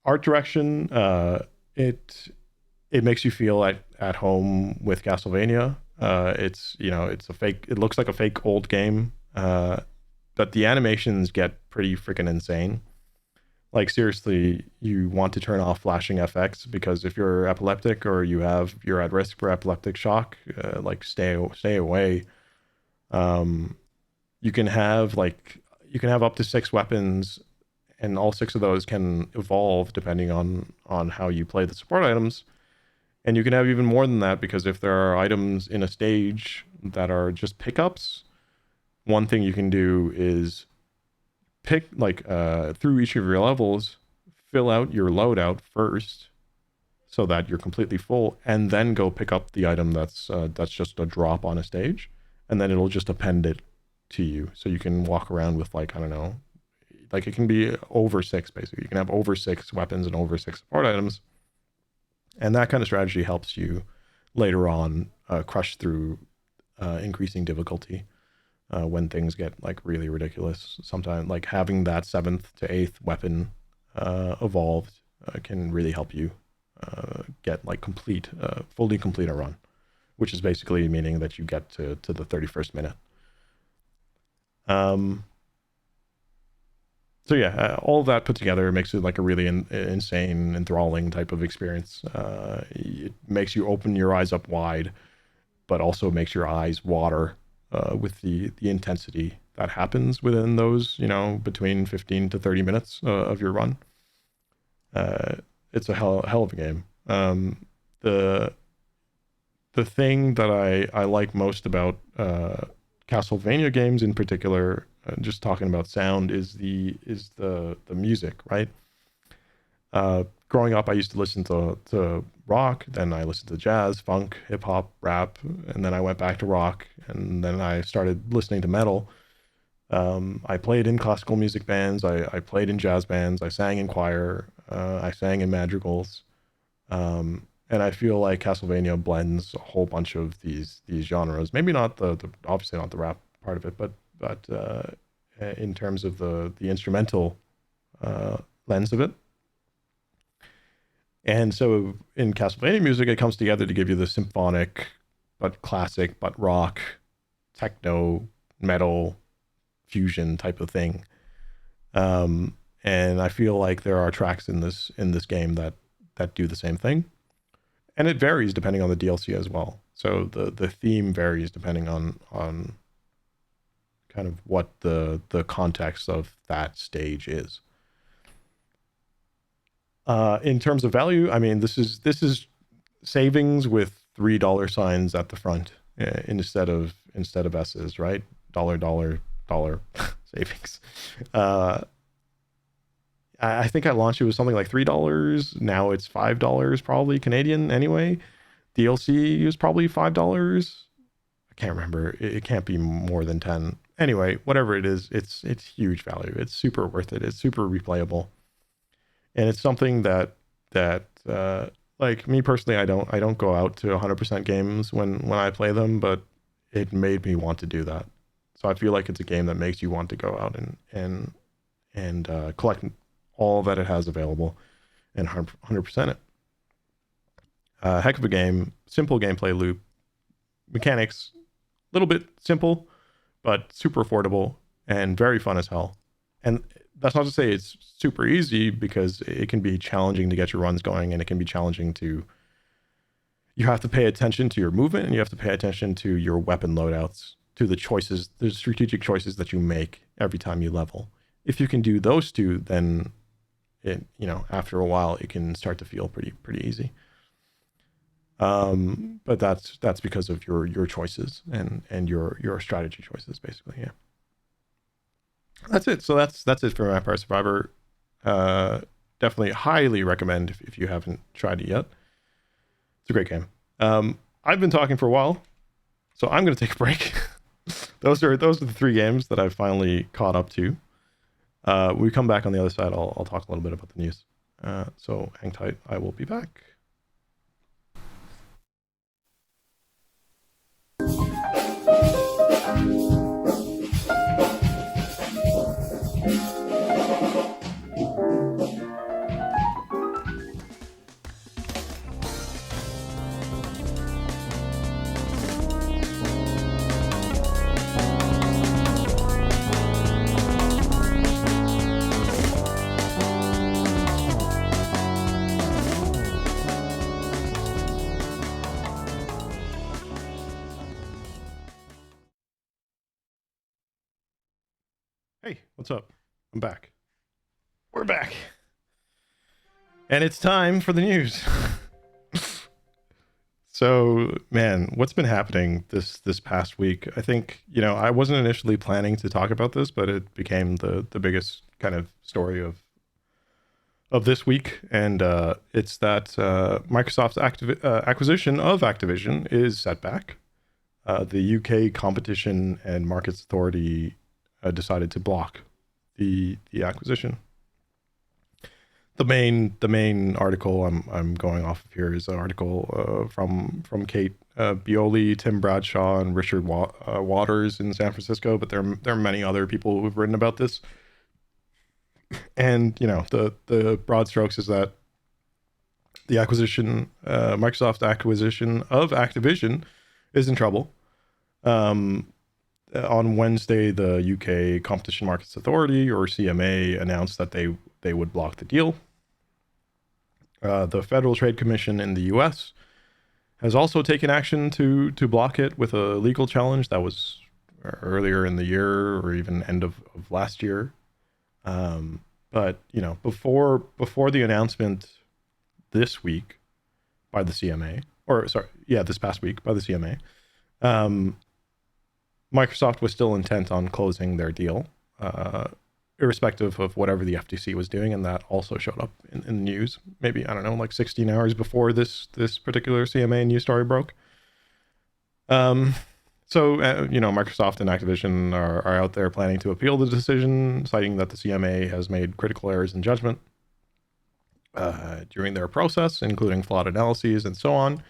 art direction, it makes you feel at home with Castlevania. It looks like a fake old game, but the animations get pretty freaking insane. Like seriously, you want to turn off flashing FX, because if you're epileptic or you're at risk for epileptic shock, stay away. You can have up to 6 weapons, and all 6 of those can evolve depending on how you play the support items. And you can have even more than that, because if there are items in a stage that are just pickups, one thing you can do is pick through each of your levels, fill out your loadout first so that you're completely full, and then go pick up the item that's just a drop on a stage, and then it'll just append it to you. So you can walk around with I don't know, it can be over 6 basically. You can have over 6 weapons and over 6 support items. And that kind of strategy helps you later on crush through increasing difficulty when things get really ridiculous. Sometimes having that 7th to 8th weapon evolved can really help you get fully complete a run, which is basically meaning that you get to the 31st minute. So yeah, all of that put together makes it a really insane, enthralling type of experience. It makes you open your eyes up wide, but also makes your eyes water with the intensity that happens within those, between 15 to 30 minutes of your run. It's a hell of a game. The thing that I like most about Castlevania games in particular, just talking about sound, is the music, right? Growing up, I used to listen to rock, then I listened to jazz, funk, hip hop, rap, and then I went back to rock, and then I started listening to metal. I played in classical music bands, I played in jazz bands, I sang in choir, I sang in madrigals, and I feel like Castlevania blends a whole bunch of these genres. Maybe not the obviously not the rap part of it, but in terms of the instrumental lens of it. And so in Castlevania music, it comes together to give you the symphonic, but classic, but rock, techno, metal, fusion type of thing. And I feel like there are tracks in this game that do the same thing. And it varies depending on the DLC as well. So the theme varies depending on kind of what the context of that stage is. In terms of value, I mean, this is savings with $3 signs at the front instead of S's, right? Dollar savings. I think at launch it was something like $3. Now it's $5 probably Canadian anyway. DLC was probably $5. I can't remember. It can't be more than 10. Anyway, whatever it is, it's huge value. It's super worth it. It's super replayable. And it's something that like me personally, I don't go out to 100% games when I play them, but it made me want to do that. So I feel like it's a game that makes you want to go out and collect all that it has available and 100% it. Heck of a game, simple gameplay loop, mechanics, a little bit simple, but super affordable and very fun as hell. And that's not to say it's super easy, because it can be challenging to get your runs going, and it can be challenging you have to pay attention to your movement, and you have to pay attention to your weapon loadouts, to the strategic choices that you make every time you level. If you can do those two, then after a while, it can start to feel pretty easy. But that's because of your choices and your strategy choices, basically. Yeah, that's it. So that's it for Vampire Survivor. Definitely highly recommend if you haven't tried it yet. It's a great game. I've been talking for a while, so I'm going to take a break. those are the three games that I've finally caught up to. We come back on the other side. I'll talk a little bit about the news. So hang tight. I will be back. Hey, what's up? I'm back. We're back. And it's time for the news. So, man, what's been happening this past week? I think, I wasn't initially planning to talk about this, but it became the biggest kind of story of this week, and it's that Microsoft's acquisition of Activision is setback. The UK Competition and Markets Authority decided to block the acquisition. The main article I'm going off of here is an article from Kate Bioli, Tim Bradshaw, and Richard Waters in San Francisco. But there are many other people who've written about this. And the broad strokes is that the Microsoft acquisition of Activision, is in trouble. On Wednesday, the UK Competition Markets Authority, or CMA, announced that they would block the deal. The Federal Trade Commission in the US has also taken action to block it with a legal challenge that was earlier in the year or even end of last year. But before the announcement this week by the CMA, this past week by the CMA, Microsoft was still intent on closing their deal, irrespective of whatever the FTC was doing, and that also showed up in the news. Maybe, I don't know, like 16 hours before this particular CMA news story broke. So Microsoft and Activision are out there planning to appeal the decision, citing that the CMA has made critical errors in judgment during their process, including flawed analyses and so on.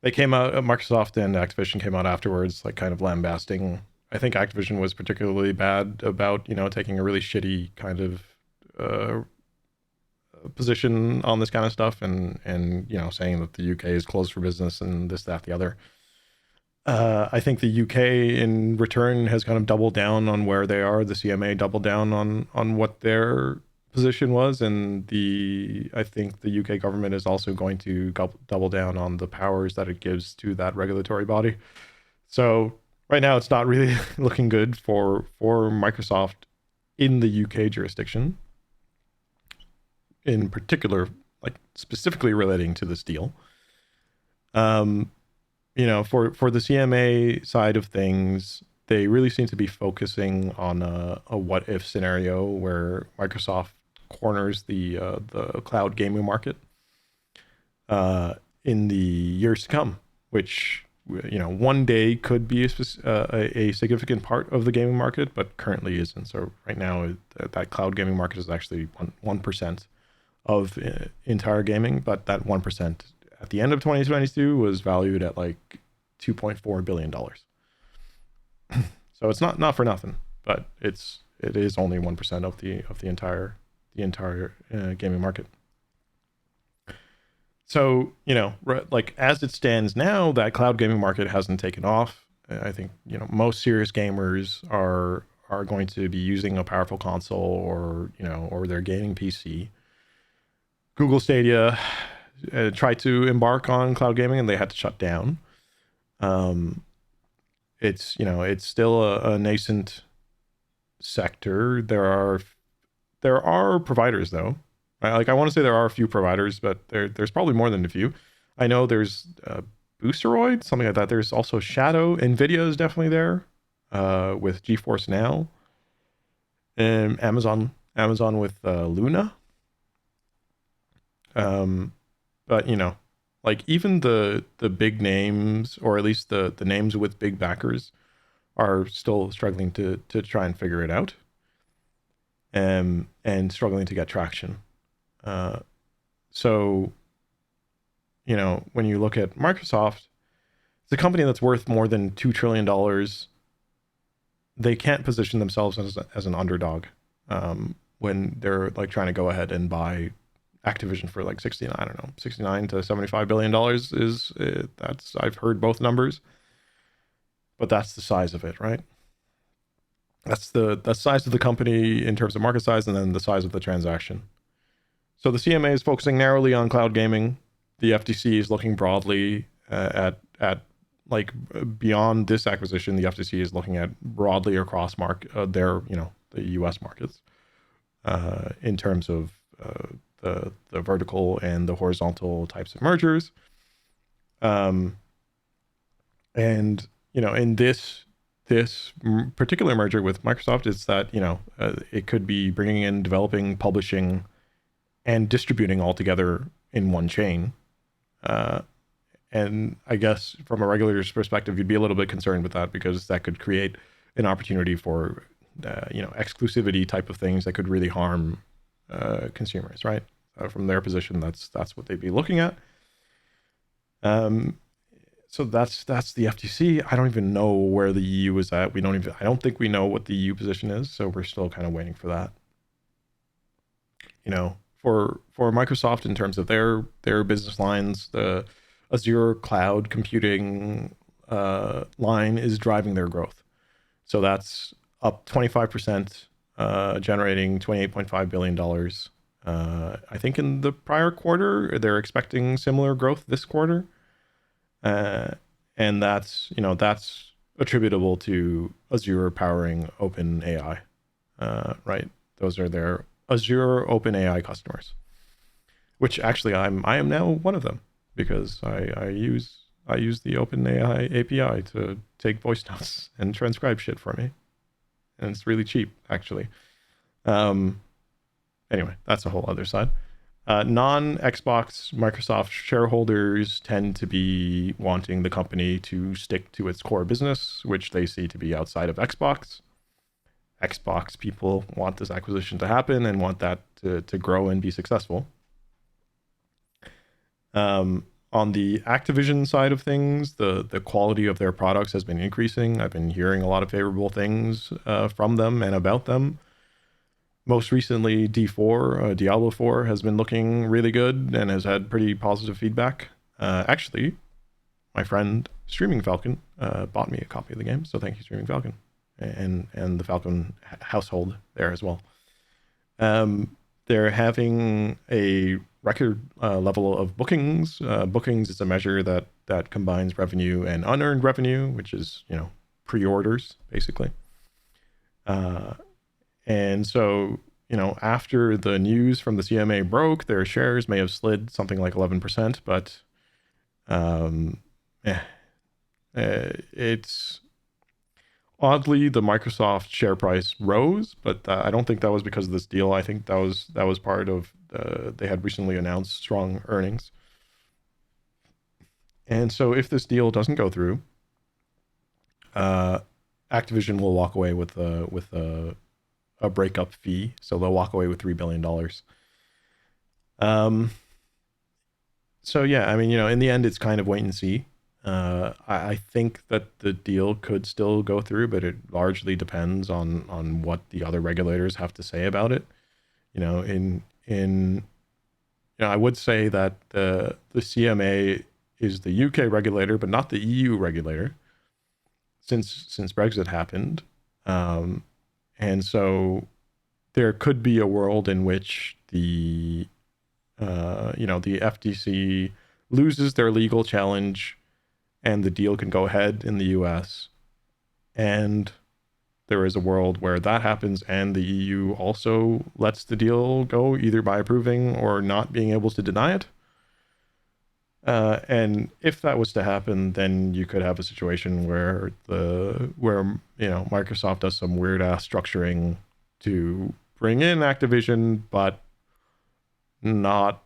They came out, Microsoft and Activision came out afterwards, like kind of lambasting. I think Activision was particularly bad about, taking a really shitty kind of position on this kind of stuff, and saying that the UK is closed for business and this, that, the other. I think the UK in return has kind of doubled down on where they are. The CMA doubled down on what their position was, and I think the UK government is also going to double down on the powers that it gives to that regulatory body. So right now it's not really looking good for Microsoft in the UK jurisdiction, in particular, like specifically relating to this deal. For the CMA side of things, they really seem to be focusing on a what if scenario where Microsoft corners the cloud gaming market in the years to come, which one day could be a significant part of the gaming market, but currently isn't. So right now, that cloud gaming market is actually 1% of entire gaming, but that 1% at the end of 2022 was valued at like $2.4 billion. So it's not for nothing, but it is only 1% of the entire gaming market. So like as it stands now, that cloud gaming market hasn't taken off. I think most serious gamers are going to be using a powerful console or their gaming PC. Google Stadia tried to embark on cloud gaming and they had to shut down. It's still a nascent sector. There are providers though. Right? Like I want to say there are a few providers, but there's probably more than a few. I know there's Boosteroid, something like that. There's also Shadow. Nvidia is definitely there with GeForce Now. And Amazon with Luna. But you know, like even the big names, or at least the names with big backers, are still struggling to try and figure it out, and struggling to get traction. So, you know, when you look at Microsoft, it's a company that's worth more than $2 trillion. They can't position themselves as an underdog when they're like trying to go ahead and buy Activision for like 69 to $75 billion is that's, I've heard both numbers, but that's the size of it, right? That's the size of the company in terms of market size, and then the size of the transaction. So the CMA is focusing narrowly on cloud gaming. The FTC is looking broadly at like beyond this acquisition. The FTC is looking at broadly across their, you know, the U.S. markets in terms of the vertical and the horizontal types of mergers. And you know, in this particular merger with Microsoft, it's that, you know, it could be bringing in developing, publishing, and distributing all together in one chain. And I guess from a regulator's perspective, you'd be a little bit concerned with that, because that could create an opportunity for, you know, exclusivity type of things that could really harm consumers, right? From their position, that's what they'd be looking at. So that's the FTC. I don't even know where the EU is at. I don't think we know what the EU position is, so we're still kind of waiting for that. You know, for Microsoft, in terms of their business lines, the Azure cloud computing line is driving their growth. So that's up 25%, generating $28.5 billion. I think in the prior quarter, they're expecting similar growth this quarter. And that's, you know, that's attributable to Azure powering OpenAI, right? Those are their Azure OpenAI customers, which actually I am now one of them, because I use the OpenAI API to take voice notes and transcribe shit for me, and it's really cheap, actually. Anyway, that's a whole other side. Non-Xbox Microsoft shareholders tend to be wanting the company to stick to its core business, which they see to be outside of Xbox. Xbox people want this acquisition to happen and want that to grow and be successful. On the Activision side of things, the quality of their products has been increasing. I've been hearing a lot of favorable things from them and about them. Most recently, D4, Diablo 4, has been looking really good and has had pretty positive feedback. Actually, my friend Streaming Falcon bought me a copy of the game, so thank you, Streaming Falcon, and the Falcon household there as well. They're having a record level of bookings. Bookings is a measure that combines revenue and unearned revenue, which is, you know, pre-orders, basically. And so, you know, after the news from the CMA broke, their shares may have slid something like 11%, but it's oddly, the Microsoft share price rose, but I don't think that was because of this deal. I think that was part of they had recently announced strong earnings. And so if this deal doesn't go through, Activision will walk away with a breakup fee, so they'll walk away with $3 billion. So yeah, I mean, you know, in the end, it's kind of wait and see. I think that the deal could still go through, but it largely depends on what the other regulators have to say about it. You know, you know, I would say that the CMA is the UK regulator, but not the EU regulator, since Brexit happened. And so there could be a world in which the FTC loses their legal challenge and the deal can go ahead in the US. And there is a world where that happens and the EU also lets the deal go, either by approving or not being able to deny it. And if that was to happen, then you could have a situation where Microsoft does some weird ass structuring to bring in Activision, but not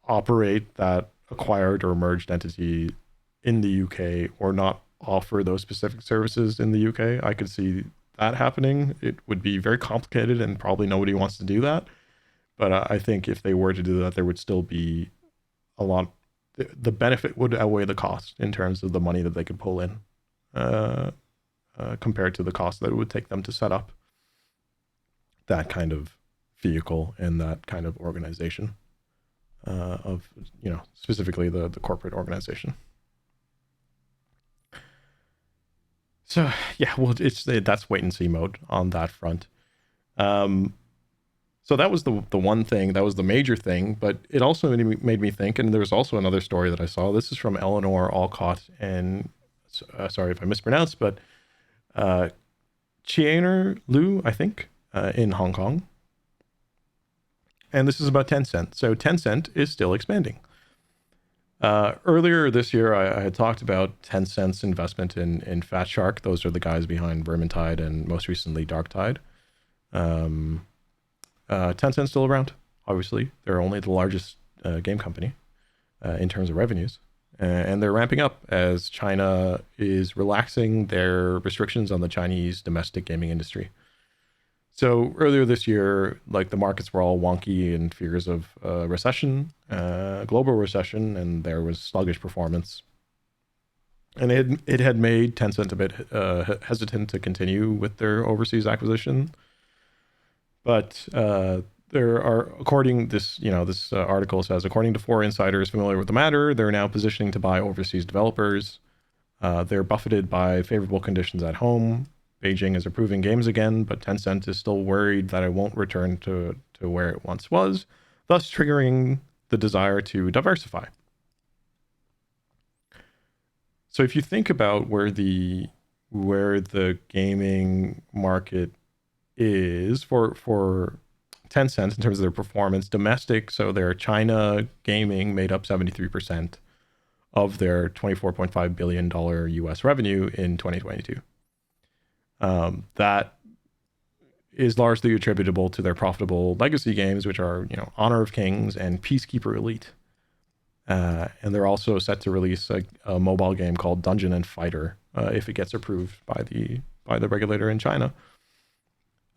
operate that acquired or merged entity in the UK, or not offer those specific services in the UK. I could see that happening. It would be very complicated, and probably nobody wants to do that. But I think if they were to do that, there would still be a lot. The benefit would outweigh the cost in terms of the money that they could pull in, compared to the cost that it would take them to set up that kind of vehicle and that kind of organization, of specifically the corporate organization. So yeah, well, that's wait and see mode on that front. So that was the one thing, that was the major thing, but it also made me think, and there was also another story that I saw. This is from Eleanor Alcott, and sorry if I mispronounced, but Chiener Lu, I think, in Hong Kong. And this is about Tencent. So Tencent is still expanding. Earlier this year, I had talked about Tencent's investment in Fat Shark. Those are the guys behind Vermintide and most recently Darktide. Tencent's still around, obviously. They're only the largest game company in terms of revenues. And they're ramping up as China is relaxing their restrictions on the Chinese domestic gaming industry. So earlier this year, like, the markets were all wonky in fears of recession, global recession, and there was sluggish performance. And it had made Tencent a bit hesitant to continue with their overseas acquisition. But there are, according this article says, according to 4 insiders familiar with the matter, they're now positioning to buy overseas developers. They're buffeted by favorable conditions at home. Beijing is approving games again, but Tencent is still worried that it won't return to where it once was, thus triggering the desire to diversify. So if you think about where the gaming market is for Tencent in terms of their performance, domestic, so their China gaming made up 73% of their $24.5 billion US revenue in 2022. That is largely attributable to their profitable legacy games, which are, Honor of Kings and Peacekeeper Elite. And they're also set to release a mobile game called Dungeon and Fighter, if it gets approved by the regulator in China.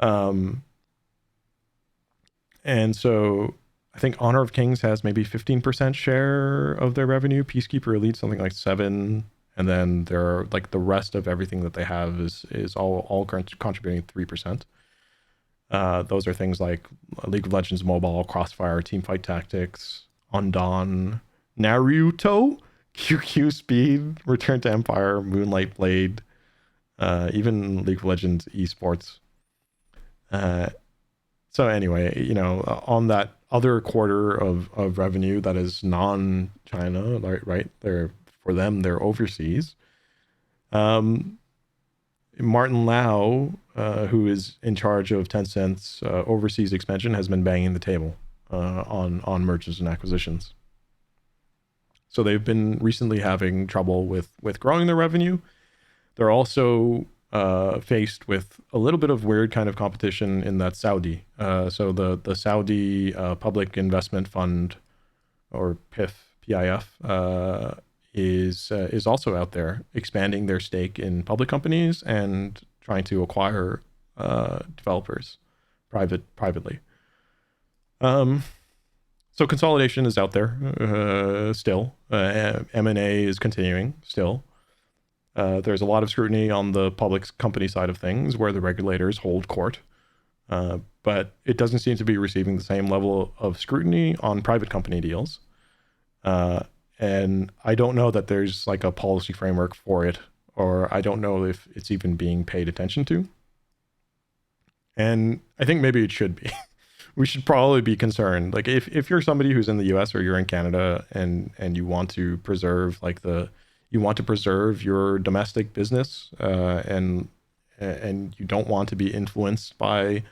And so I think Honor of Kings has maybe 15% share of their revenue. Peacekeeper Elite something like 7%. And then there are, like, the rest of everything that they have is all contributing 3%. Those are things like League of Legends Mobile, Crossfire, Teamfight Tactics, Undawn, Naruto, QQ Speed, Return to Empire, Moonlight Blade, even League of Legends Esports. So anyway, on that other quarter of revenue that is non-China, right? They're overseas. Martin Lau, who is in charge of Tencent's overseas expansion, has been banging the table on mergers and acquisitions. So they've been recently having trouble with growing their revenue. They're also faced with a little bit of weird kind of competition in that Saudi. So the Saudi Public Investment Fund, or PIF, is also out there expanding their stake in public companies and trying to acquire developers privately. So consolidation is out there still. M&A is continuing still. There's a lot of scrutiny on the public company side of things where the regulators hold court. But it doesn't seem to be receiving the same level of scrutiny on private company deals. And I don't know that there's like a policy framework for it, or I don't know if it's even being paid attention to. And I think maybe it should be. We should probably be concerned. Like, if you're somebody who's in the US or you're in Canada and you want to preserve your domestic business, and you don't want to be influenced by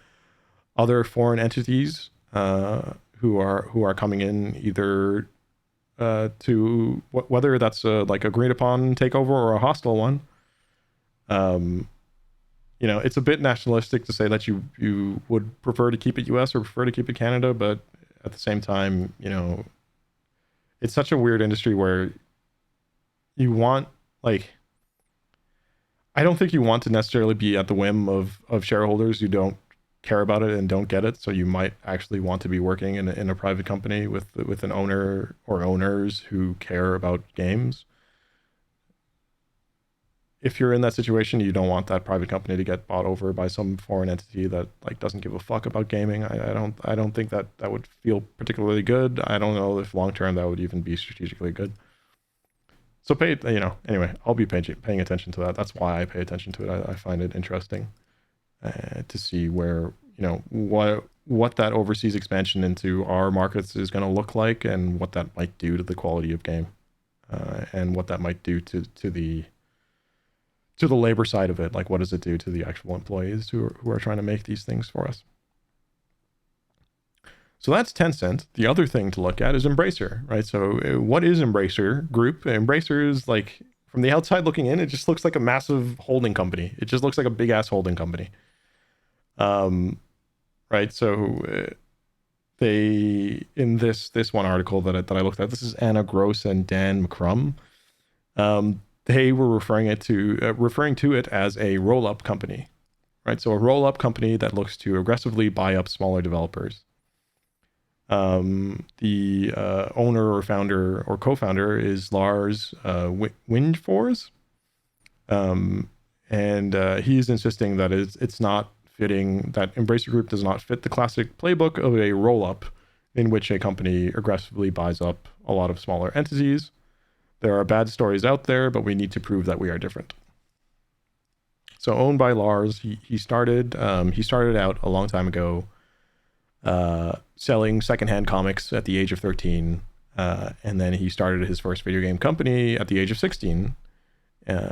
other foreign entities who are coming in either to whether that's a like agreed upon takeover or a hostile one. You know, it's a bit nationalistic to say that you would prefer to keep it US or prefer to keep it Canada, but at the same time, you know, it's such a weird industry where you want, like, I don't think you want to necessarily be at the whim of shareholders who don't care about it and don't get it. So you might actually want to be working in a private company with an owner or owners who care about games. If you're in that situation, you don't want that private company to get bought over by some foreign entity that like doesn't give a fuck about gaming. I don't think that would feel particularly good. I don't know if long term that would even be strategically good. So you know, anyway, I'll be paying attention to that. That's why I pay attention to it. I find it interesting to see where, you know, what that overseas expansion into our markets is going to look like, and what that might do to the quality of game, and what that might do to the labor side of it. Like, what does it do to the actual employees who are trying to make these things for us? So that's Tencent. The other thing to look at is Embracer, right? So what is Embracer Group? Embracer is, like, from the outside looking in, it just looks like a massive holding company. It just looks like a big ass holding company. Right. So they, in this one article that I looked at, this is Anna Gross and Dan McCrum. They were referring to it as a roll-up company, right? So a roll-up company that looks to aggressively buy up smaller developers. The owner or founder or co-founder is Lars Windfors, and he's insisting that it's not fitting, that Embracer Group does not fit the classic playbook of a roll-up in which a company aggressively buys up a lot of smaller entities. There are bad stories out there, but we need to prove that we are different. So owned by Lars, he started out a long time ago selling secondhand comics at the age of 13, and then he started his first video game company at the age of 16.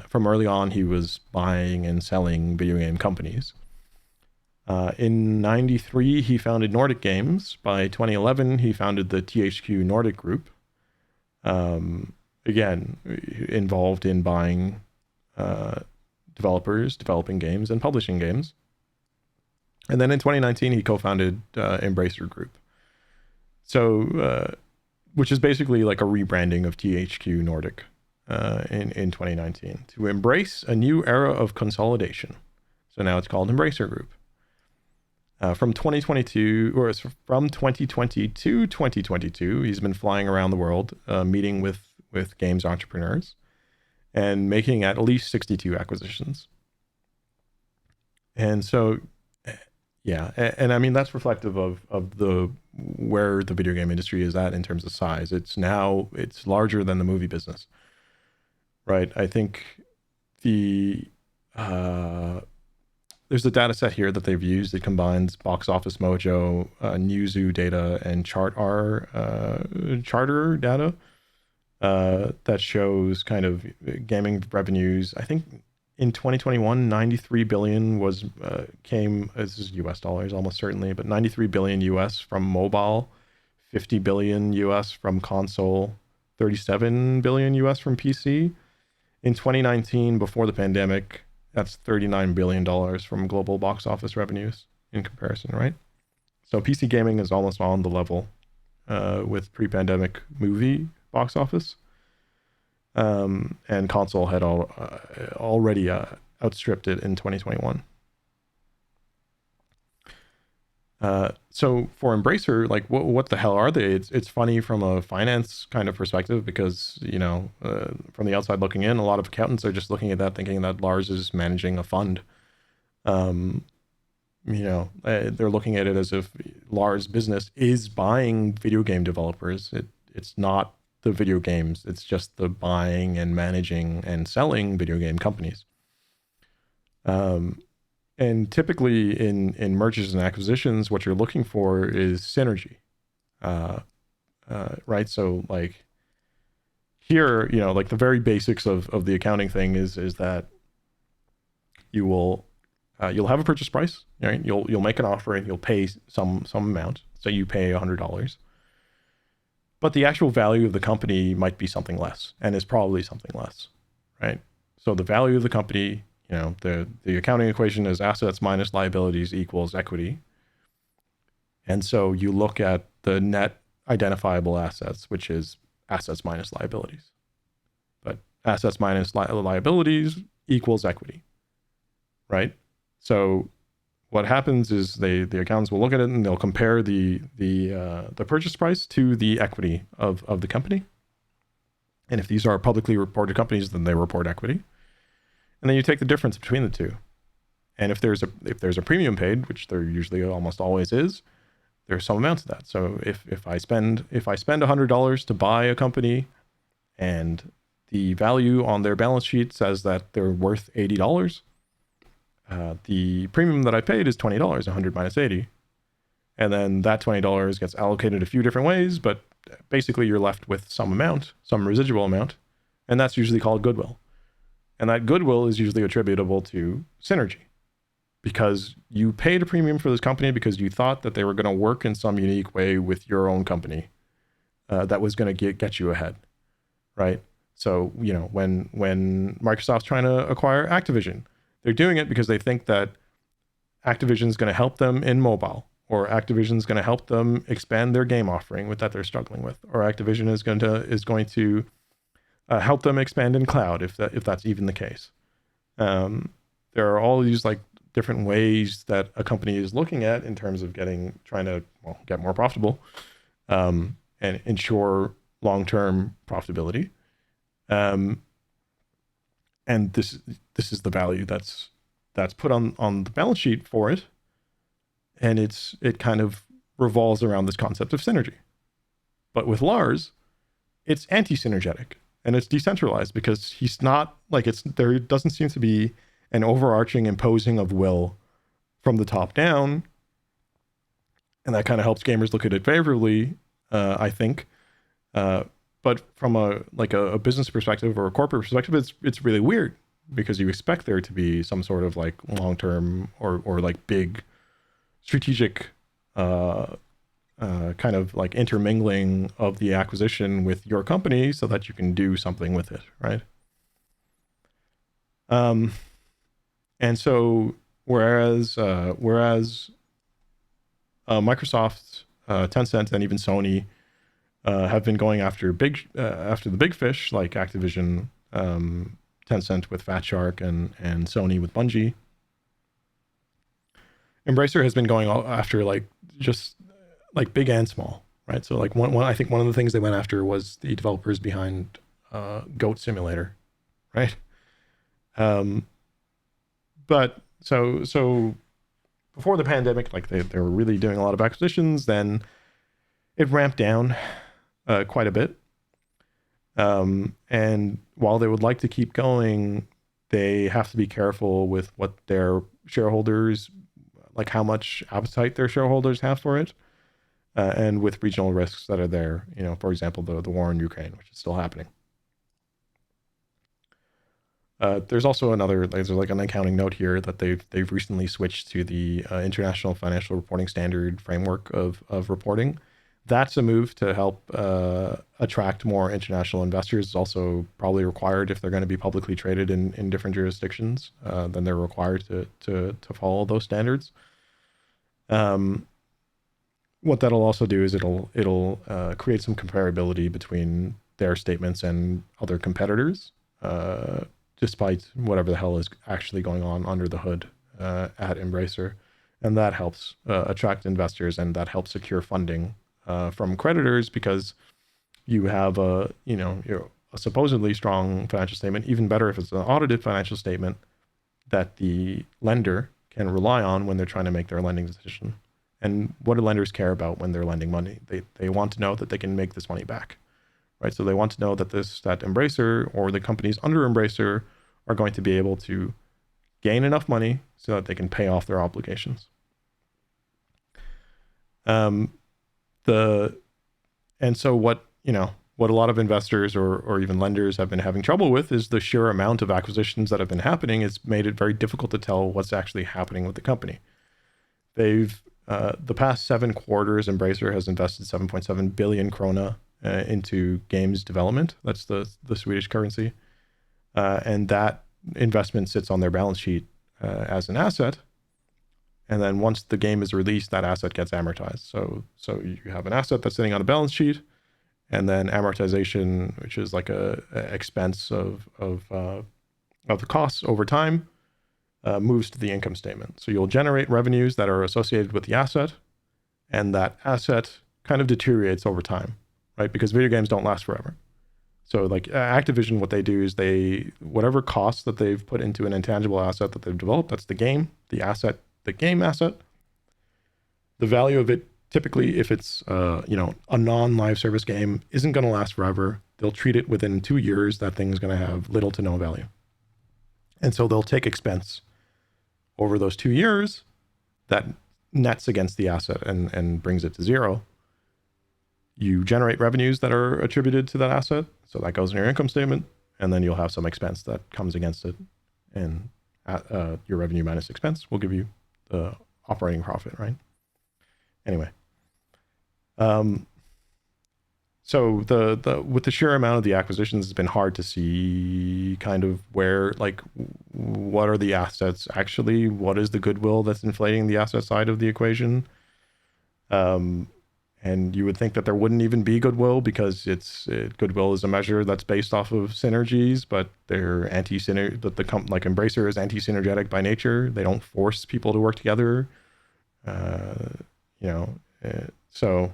From early on, he was buying and selling video game companies. In 93, he founded Nordic Games. By 2011, he founded the THQ Nordic Group. Again, involved in buying developers, developing games, and publishing games. And then in 2019, he co-founded Embracer Group. So, which is basically like a rebranding of THQ Nordic in 2019 to embrace a new era of consolidation. So now it's called Embracer Group. From 2022, or from 2020 to 2022, he's been flying around the world, meeting with games entrepreneurs and making at least 62 acquisitions. And so, yeah, and I mean, that's reflective of where the video game industry is at in terms of size. It's larger than the movie business, right? I think there's a data set here that they've used. It combines Box Office Mojo, Newzoo data, and Charter data that shows kind of gaming revenues. I think in 2021, 93 billion came, this is US dollars almost certainly, but 93 billion US from mobile, 50 billion US from console, 37 billion US from PC. In 2019, before the pandemic, that's $39 billion from global box office revenues in comparison, right? So PC gaming is almost on the level with pre-pandemic movie box office. And console had already outstripped it in 2021. So for Embracer, like what the hell are they? It's funny from a finance kind of perspective because, you know, from the outside looking in, a lot of accountants are just looking at that thinking that Lars is managing a fund. You know, they're looking at it as if Lars' business is buying video game developers. It's not the video games. It's just the buying and managing and selling video game companies. And typically in mergers and acquisitions, what you're looking for is synergy, right? So like here, you know, like the very basics of the accounting thing is that you'll have a purchase price, right? You'll make an offer and you'll pay some amount. So you pay $100. but the actual value of the company might be something less, and is probably something less, right? So the value of the company, the accounting equation is assets minus liabilities equals equity. And so you look at the net identifiable assets, which is assets minus liabilities. But assets minus liabilities equals equity, right? So what happens is the accountants will look at it and they'll compare the purchase price to the equity of the company. And if these are publicly reported companies, then they report equity. And then you take the difference between the two. And if there's a premium paid, which there usually almost always is, there's some amount to that. So if I spend $100 to buy a company, and the value on their balance sheet says that they're worth $80, the premium that I paid is $20, 100 minus 80. And then that $20 gets allocated a few different ways, but basically you're left with some amount, some residual amount, and that's usually called goodwill. And that goodwill is usually attributable to synergy, because you paid a premium for this company because you thought that they were going to work in some unique way with your own company that was going to get you ahead, right? So, when Microsoft's trying to acquire Activision, they're doing it because they think that Activision is going to help them in mobile, or Activision is going to help them expand their game offering that they're struggling with, or Activision is going to help them expand in cloud, if that's even the case. There are all these different ways that a company is looking at in terms of trying to get more profitable, and ensure long-term profitability. And this is the value that's put on the balance sheet for it. And it kind of revolves around this concept of synergy. But with Lars, it's anti-synergetic, and it's decentralized, because he's not there doesn't seem to be an overarching imposing of will from the top down. And that kind of helps gamers look at it favorably, I think. But from a business perspective or a corporate perspective, it's really weird, because you expect there to be some sort of long-term or big strategic kind of intermingling of the acquisition with your company so that you can do something with it, right? And so whereas Microsoft, Tencent, and even Sony have been going after the big fish like Activision, Tencent with Fat Shark, and Sony with Bungie, Embracer has been going after just big and small, right? So I think one of the things they went after was the developers behind Goat Simulator, right? But so before the pandemic, they were really doing a lot of acquisitions. Then it ramped down quite a bit. And while they would like to keep going, they have to be careful with what their shareholders, how much appetite their shareholders have for it, and with regional risks that are there. For example, the war in Ukraine, which is still happening. There's also there's an accounting note here that they've recently switched to the International Financial Reporting Standard framework of reporting. That's a move to help attract more international investors. It's also probably required if they're going to be publicly traded in different jurisdictions. Then they're required to follow those standards. What that'll also do is it'll create some comparability between their statements and other competitors, despite whatever the hell is actually going on under the hood at Embracer. And that helps attract investors, and that helps secure funding from creditors, because you have a supposedly strong financial statement, even better if it's an audited financial statement that the lender can rely on when they're trying to make their lending decision. And what do lenders care about when they're lending money? They want to know that they can make this money back, right? So they want to know that that Embracer or the companies under Embracer are going to be able to gain enough money so that they can pay off their obligations. And so what a lot of investors or even lenders have been having trouble with is the sheer amount of acquisitions that have been happening. It's made it very difficult to tell what's actually happening with the company. They've the past 7 quarters, Embracer has invested 7.7 billion krona into games development. That's the Swedish currency. And that investment sits on their balance sheet as an asset. And then once the game is released, that asset gets amortized. So you have an asset that's sitting on a balance sheet, and then amortization, which is like a expense of the costs over time, moves to the income statement. So you'll generate revenues that are associated with the asset, and that asset kind of deteriorates over time, right? Because video games don't last forever. So like Activision, what they do is whatever costs that they've put into an intangible asset that they've developed, that's the game, the game asset, the value of it, typically if it's a non-live service game, isn't going to last forever. They'll treat it within 2 years, that thing's going to have little to no value. And so they'll take expense over those 2 years that nets against the asset and brings it to zero. You generate revenues that are attributed to that asset, so that goes in your income statement, and then you'll have some expense that comes against it, and your revenue minus expense will give you the operating profit, right? Anyway, so the with the sheer amount of the acquisitions, it's been hard to see kind of where, like, what are the assets actually? What is the goodwill that's inflating the asset side of the equation? And you would think that there wouldn't even be goodwill, because goodwill is a measure that's based off of synergies, but they're like Embracer is anti-synergetic by nature. They don't force people to work together. So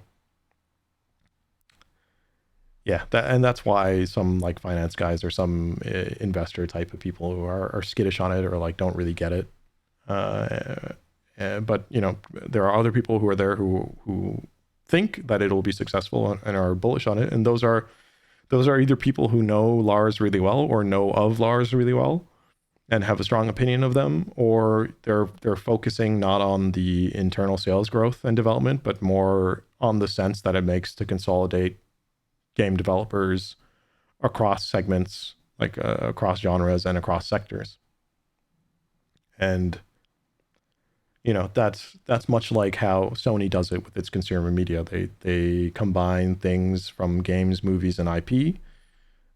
yeah, that's why some like finance guys or some investor type of people who are skittish on it, or like don't really get it. But there are other people who are there who think that it'll be successful and are bullish on it, and those are either people who know Lars really well or know of Lars really well and have a strong opinion of them, or they're focusing not on the internal sales growth and development, but more on the sense that it makes to consolidate game developers across segments, like across genres and across sectors. And that's much like how Sony does it with its consumer media. They combine things from games, movies, and IP.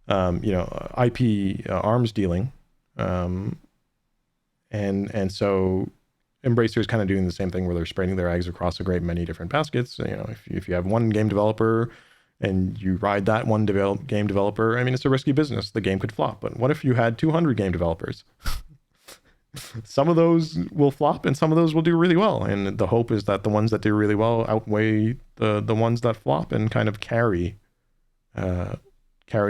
IP arms dealing, and so Embracer is kind of doing the same thing, where they're spreading their eggs across a great many different baskets. If you have one game developer and you ride that one game developer, I mean, it's a risky business. The game could flop. But what if you had 200 game developers? Some of those will flop and some of those will do really well. And the hope is that the ones that do really well outweigh the ones that flop and kind of carry the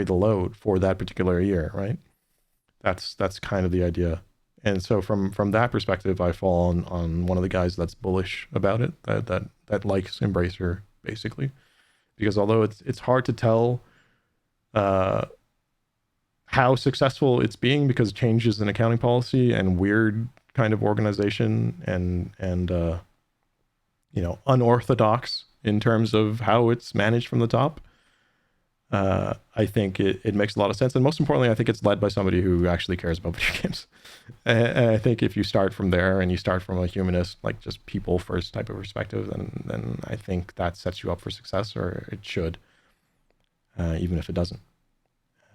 load for that particular year, right? That's kind of the idea. And so from that perspective, I fall on one of the guys that's bullish about it, that likes Embracer, basically. Because although it's hard to tell how successful it's being, because changes in accounting policy and weird kind of organization and unorthodox in terms of how it's managed from the top, I think it makes a lot of sense. And most importantly, I think it's led by somebody who actually cares about video games. And I think if you start from there and you start from a humanist, like just people first type of perspective, then I think that sets you up for success, or it should, even if it doesn't.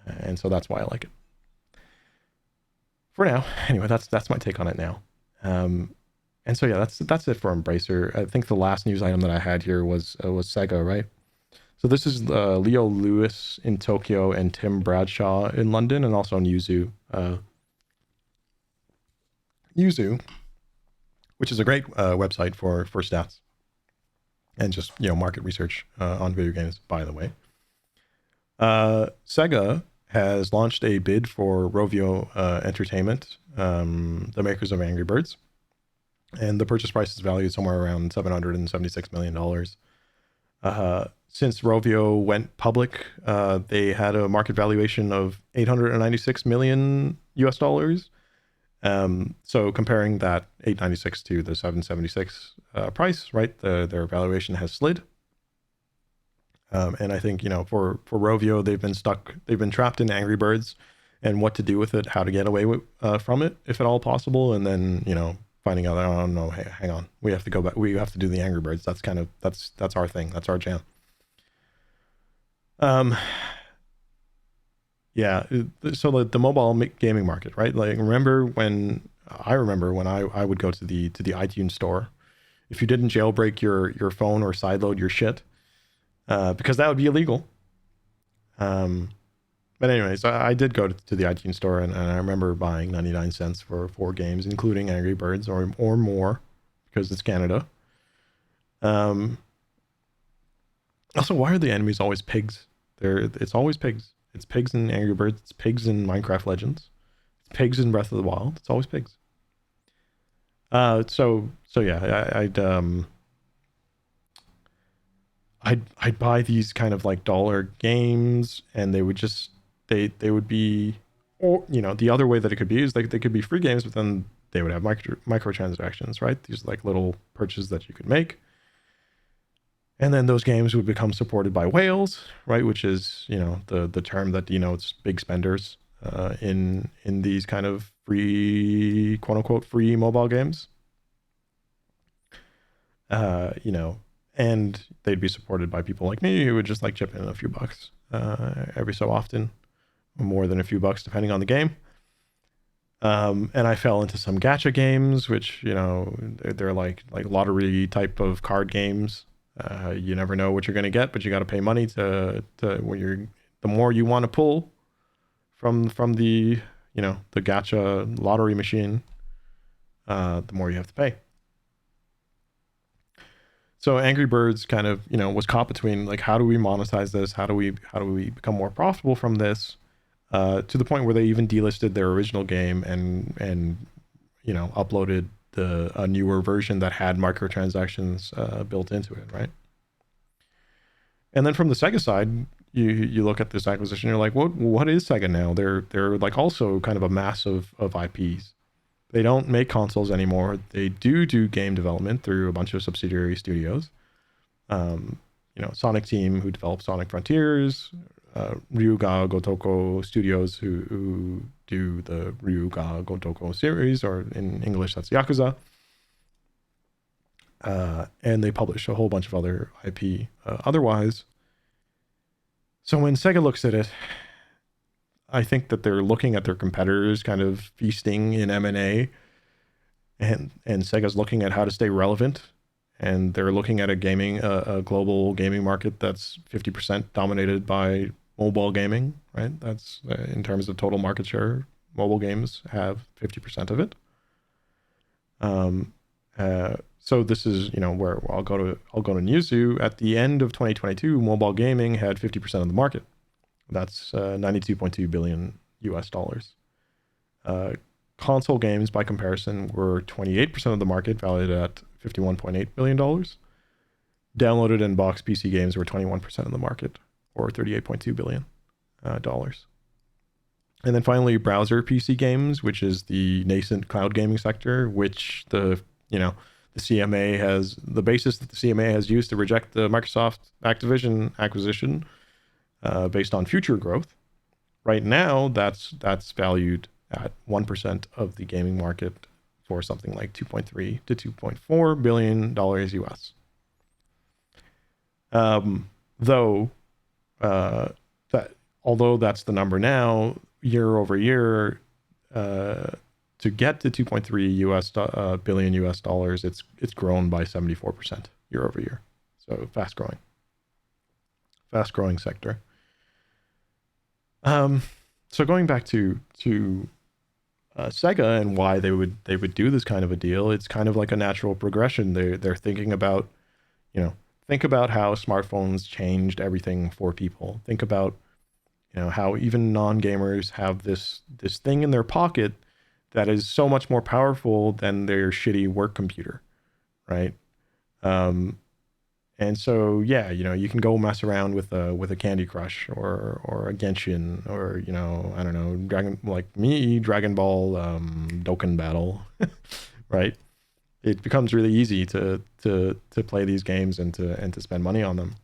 And so that's why I like it. For now, anyway, that's my take on it now. And so yeah, that's it for Embracer. I think the last news item that I had here was SEGA, right? So this is Leo Lewis in Tokyo and Tim Bradshaw in London, and also on Yuzu. Yuzu, which is a great website for stats and just market research on video games, by the way. SEGA has launched a bid for Rovio Entertainment, the makers of Angry Birds, and the purchase price is valued somewhere around $776 million. Since Rovio went public, they had a market valuation of $896 million US dollars. So comparing that 896 to the 776 price, right? Their valuation has slid. And I think, for Rovio, they've been trapped in Angry Birds and what to do with it, how to get away from it, if at all possible. And then, finding out, oh no, hey, hang on, we have to go back. We have to do the Angry Birds. That's our thing. That's our jam. Um, yeah. So the mobile gaming market, right? Like, I remember when I would go to the iTunes store. If you didn't jailbreak your phone or sideload your shit, because that would be illegal. But anyways, I did go to the iTunes store, and I remember buying 99 cents for 4 games, including Angry Birds or more, because it's Canada. Also, why are the enemies always pigs? It's always pigs. It's pigs in Angry Birds. It's pigs in Minecraft Legends. It's pigs in Breath of the Wild. It's always pigs. So yeah, I'd buy these kind of like dollar games, and they would just they would be, or the other way that it could be is like they could be free games, but then they would have microtransactions, right? These like little purchases that you could make, and then those games would become supported by whales, right? Which is the term that denotes big spenders in these kind of free, quote unquote, free mobile games. You know, and they'd be supported by people like me who would just like chip in a few bucks every so often, more than a few bucks depending on the game. And I fell into some gacha games, which they're like lottery type of card games. You never know what you're going to get, but you got to pay money to when you're the more you want to pull from the the gacha lottery machine, the more you have to pay. So Angry Birds kind of was caught between like, how do we monetize this? How do we become more profitable from this? To the point where they even delisted their original game and uploaded a newer version that had microtransactions built into it, right? And then from the Sega side, you look at this acquisition, you're like, what is Sega now? They're like also kind of a mass of IPs. They don't make consoles anymore. They do game development through a bunch of subsidiary studios. Sonic Team, who developed Sonic Frontiers, Ryuga Gotoko Studios, who do the Ryuga Gotoko series, or in English, that's Yakuza. And they publish a whole bunch of other IP otherwise. So when Sega looks at it, I think that they're looking at their competitors kind of feasting in M&A, and Sega's looking at how to stay relevant, and they're looking at a global gaming market that's 50% dominated by mobile gaming, right? That's in terms of total market share, mobile games have 50% of it. So this is where I'll go to Newzoo. At the end of 2022, mobile gaming had 50% of the market. That's $92.2 billion US dollars. Console games, by comparison, were 28% of the market, valued at $51.8 billion. Downloaded and boxed PC games were 21% of the market, or $38.2 billion dollars. And then finally, browser PC games, which is the nascent cloud gaming sector, which the CMA has, the basis that the CMA has used to reject the Microsoft Activision acquisition based on future growth. Right now, that's valued at 1% of the gaming market for something like $2.3 to $2.4 billion US. Although that's the number now, year over year, to get to 2.3 billion US dollars, it's grown by 74% year over year. So fast growing sector. So going back to Sega and why they would do this kind of a deal, it's kind of like a natural progression. They're thinking about, think about how smartphones changed everything for people. Think about, how even non-gamers have this thing in their pocket that is so much more powerful than their shitty work computer, right? And so, yeah, you can go mess around with a Candy Crush or a Genshin, or I don't know, Dragon Ball Dokkan Battle, right? It becomes really easy to play these games and to spend money on them.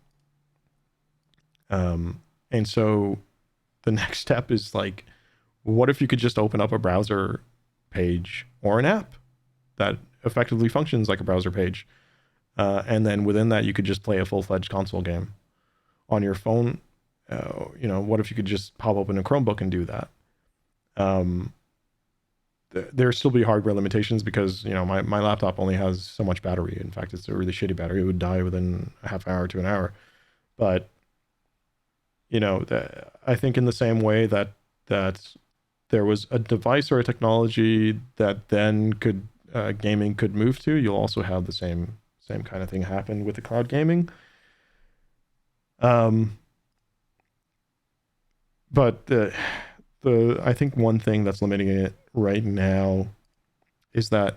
And so the next step is like, what if you could just open up a browser page or an app that effectively functions like a browser page? And then within that, you could just play a full-fledged console game on your phone. what if you could just pop open a Chromebook and do that? There still be hardware limitations because my laptop only has so much battery. In fact, it's a really shitty battery. It would die within a half hour to an hour. But I think in the same way that there was a device or a technology that then could gaming could move to, you'll also have the same kind of thing happen with the cloud gaming. But I think one thing that's limiting it right now is that,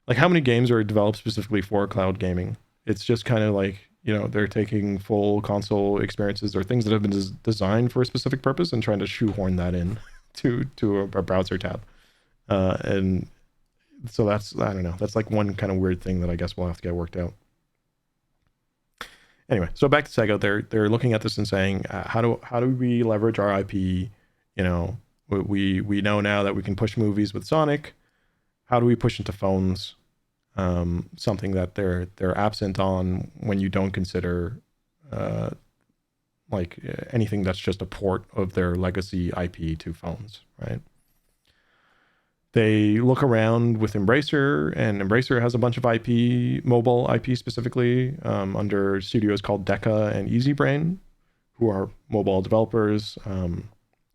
like, how many games are developed specifically for cloud gaming? It's just kind of like, they're taking full console experiences or things that have been designed for a specific purpose and trying to shoehorn that in to a browser tab. And so that's, I don't know, that's like one kind of weird thing that I guess we'll have to get worked out. Anyway, so back to Sega, they're looking at this and saying, how do we leverage our IP? We know now that we can push movies with Sonic. How do we push into phones? Something that they're absent on when you don't consider like anything that's just a port of their legacy IP to phones, right? They look around with Embracer, and Embracer has a bunch of IP, mobile IP specifically, under studios called Deca and EasyBrain, who are mobile developers.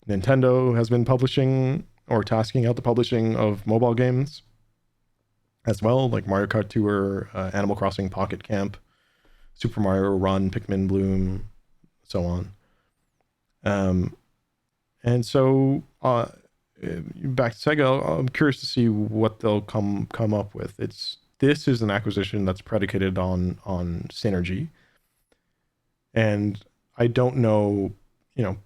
Nintendo has been publishing or tasking out the publishing of mobile games as well, like Mario Kart Tour, Animal Crossing Pocket Camp, Super Mario Run, Pikmin Bloom, so on. And so back to Sega, I'm curious to see what they'll come up with. This is an acquisition that's predicated on synergy, and I don't know,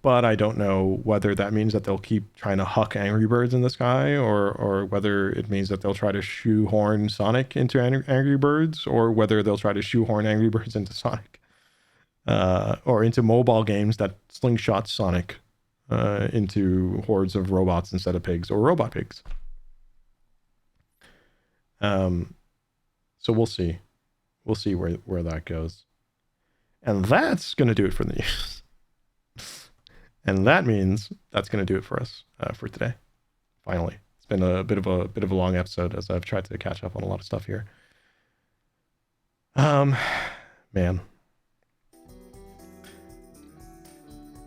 but I don't know whether that means that they'll keep trying to huck Angry Birds in the sky, or whether it means that they'll try to shoehorn Sonic into Angry Birds, or whether they'll try to shoehorn Angry Birds into Sonic, or into mobile games that slingshot Sonic into hordes of robots instead of pigs, or robot pigs. So we'll see where that goes. And that's going to do it for the news. And that means that's going to do it for us for today. Finally, it's been a bit of a long episode as I've tried to catch up on a lot of stuff here. Man.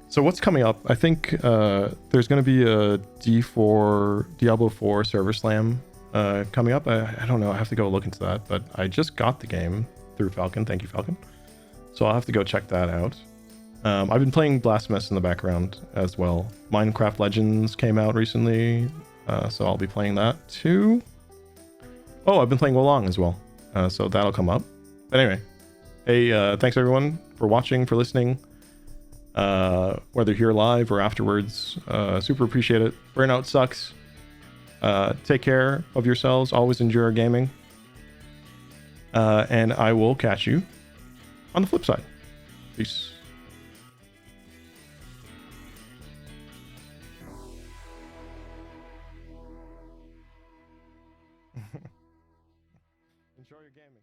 So what's coming up? I think there's going to be a Diablo 4 server slam coming up. I don't know. I have to go look into that. But I just got the game through Falcon. Thank you, Falcon. So I'll have to go check that out. I've been playing Blasphemous in the background as well. Minecraft Legends came out recently, so I'll be playing that too. Oh, I've been playing Wolong as well, so that'll come up. But anyway, hey, thanks everyone for watching, for listening. Whether here live or afterwards, super appreciate it. Burnout sucks. Take care of yourselves. Always enjoy gaming. And I will catch you on the flip side. Peace. Enjoy your gaming.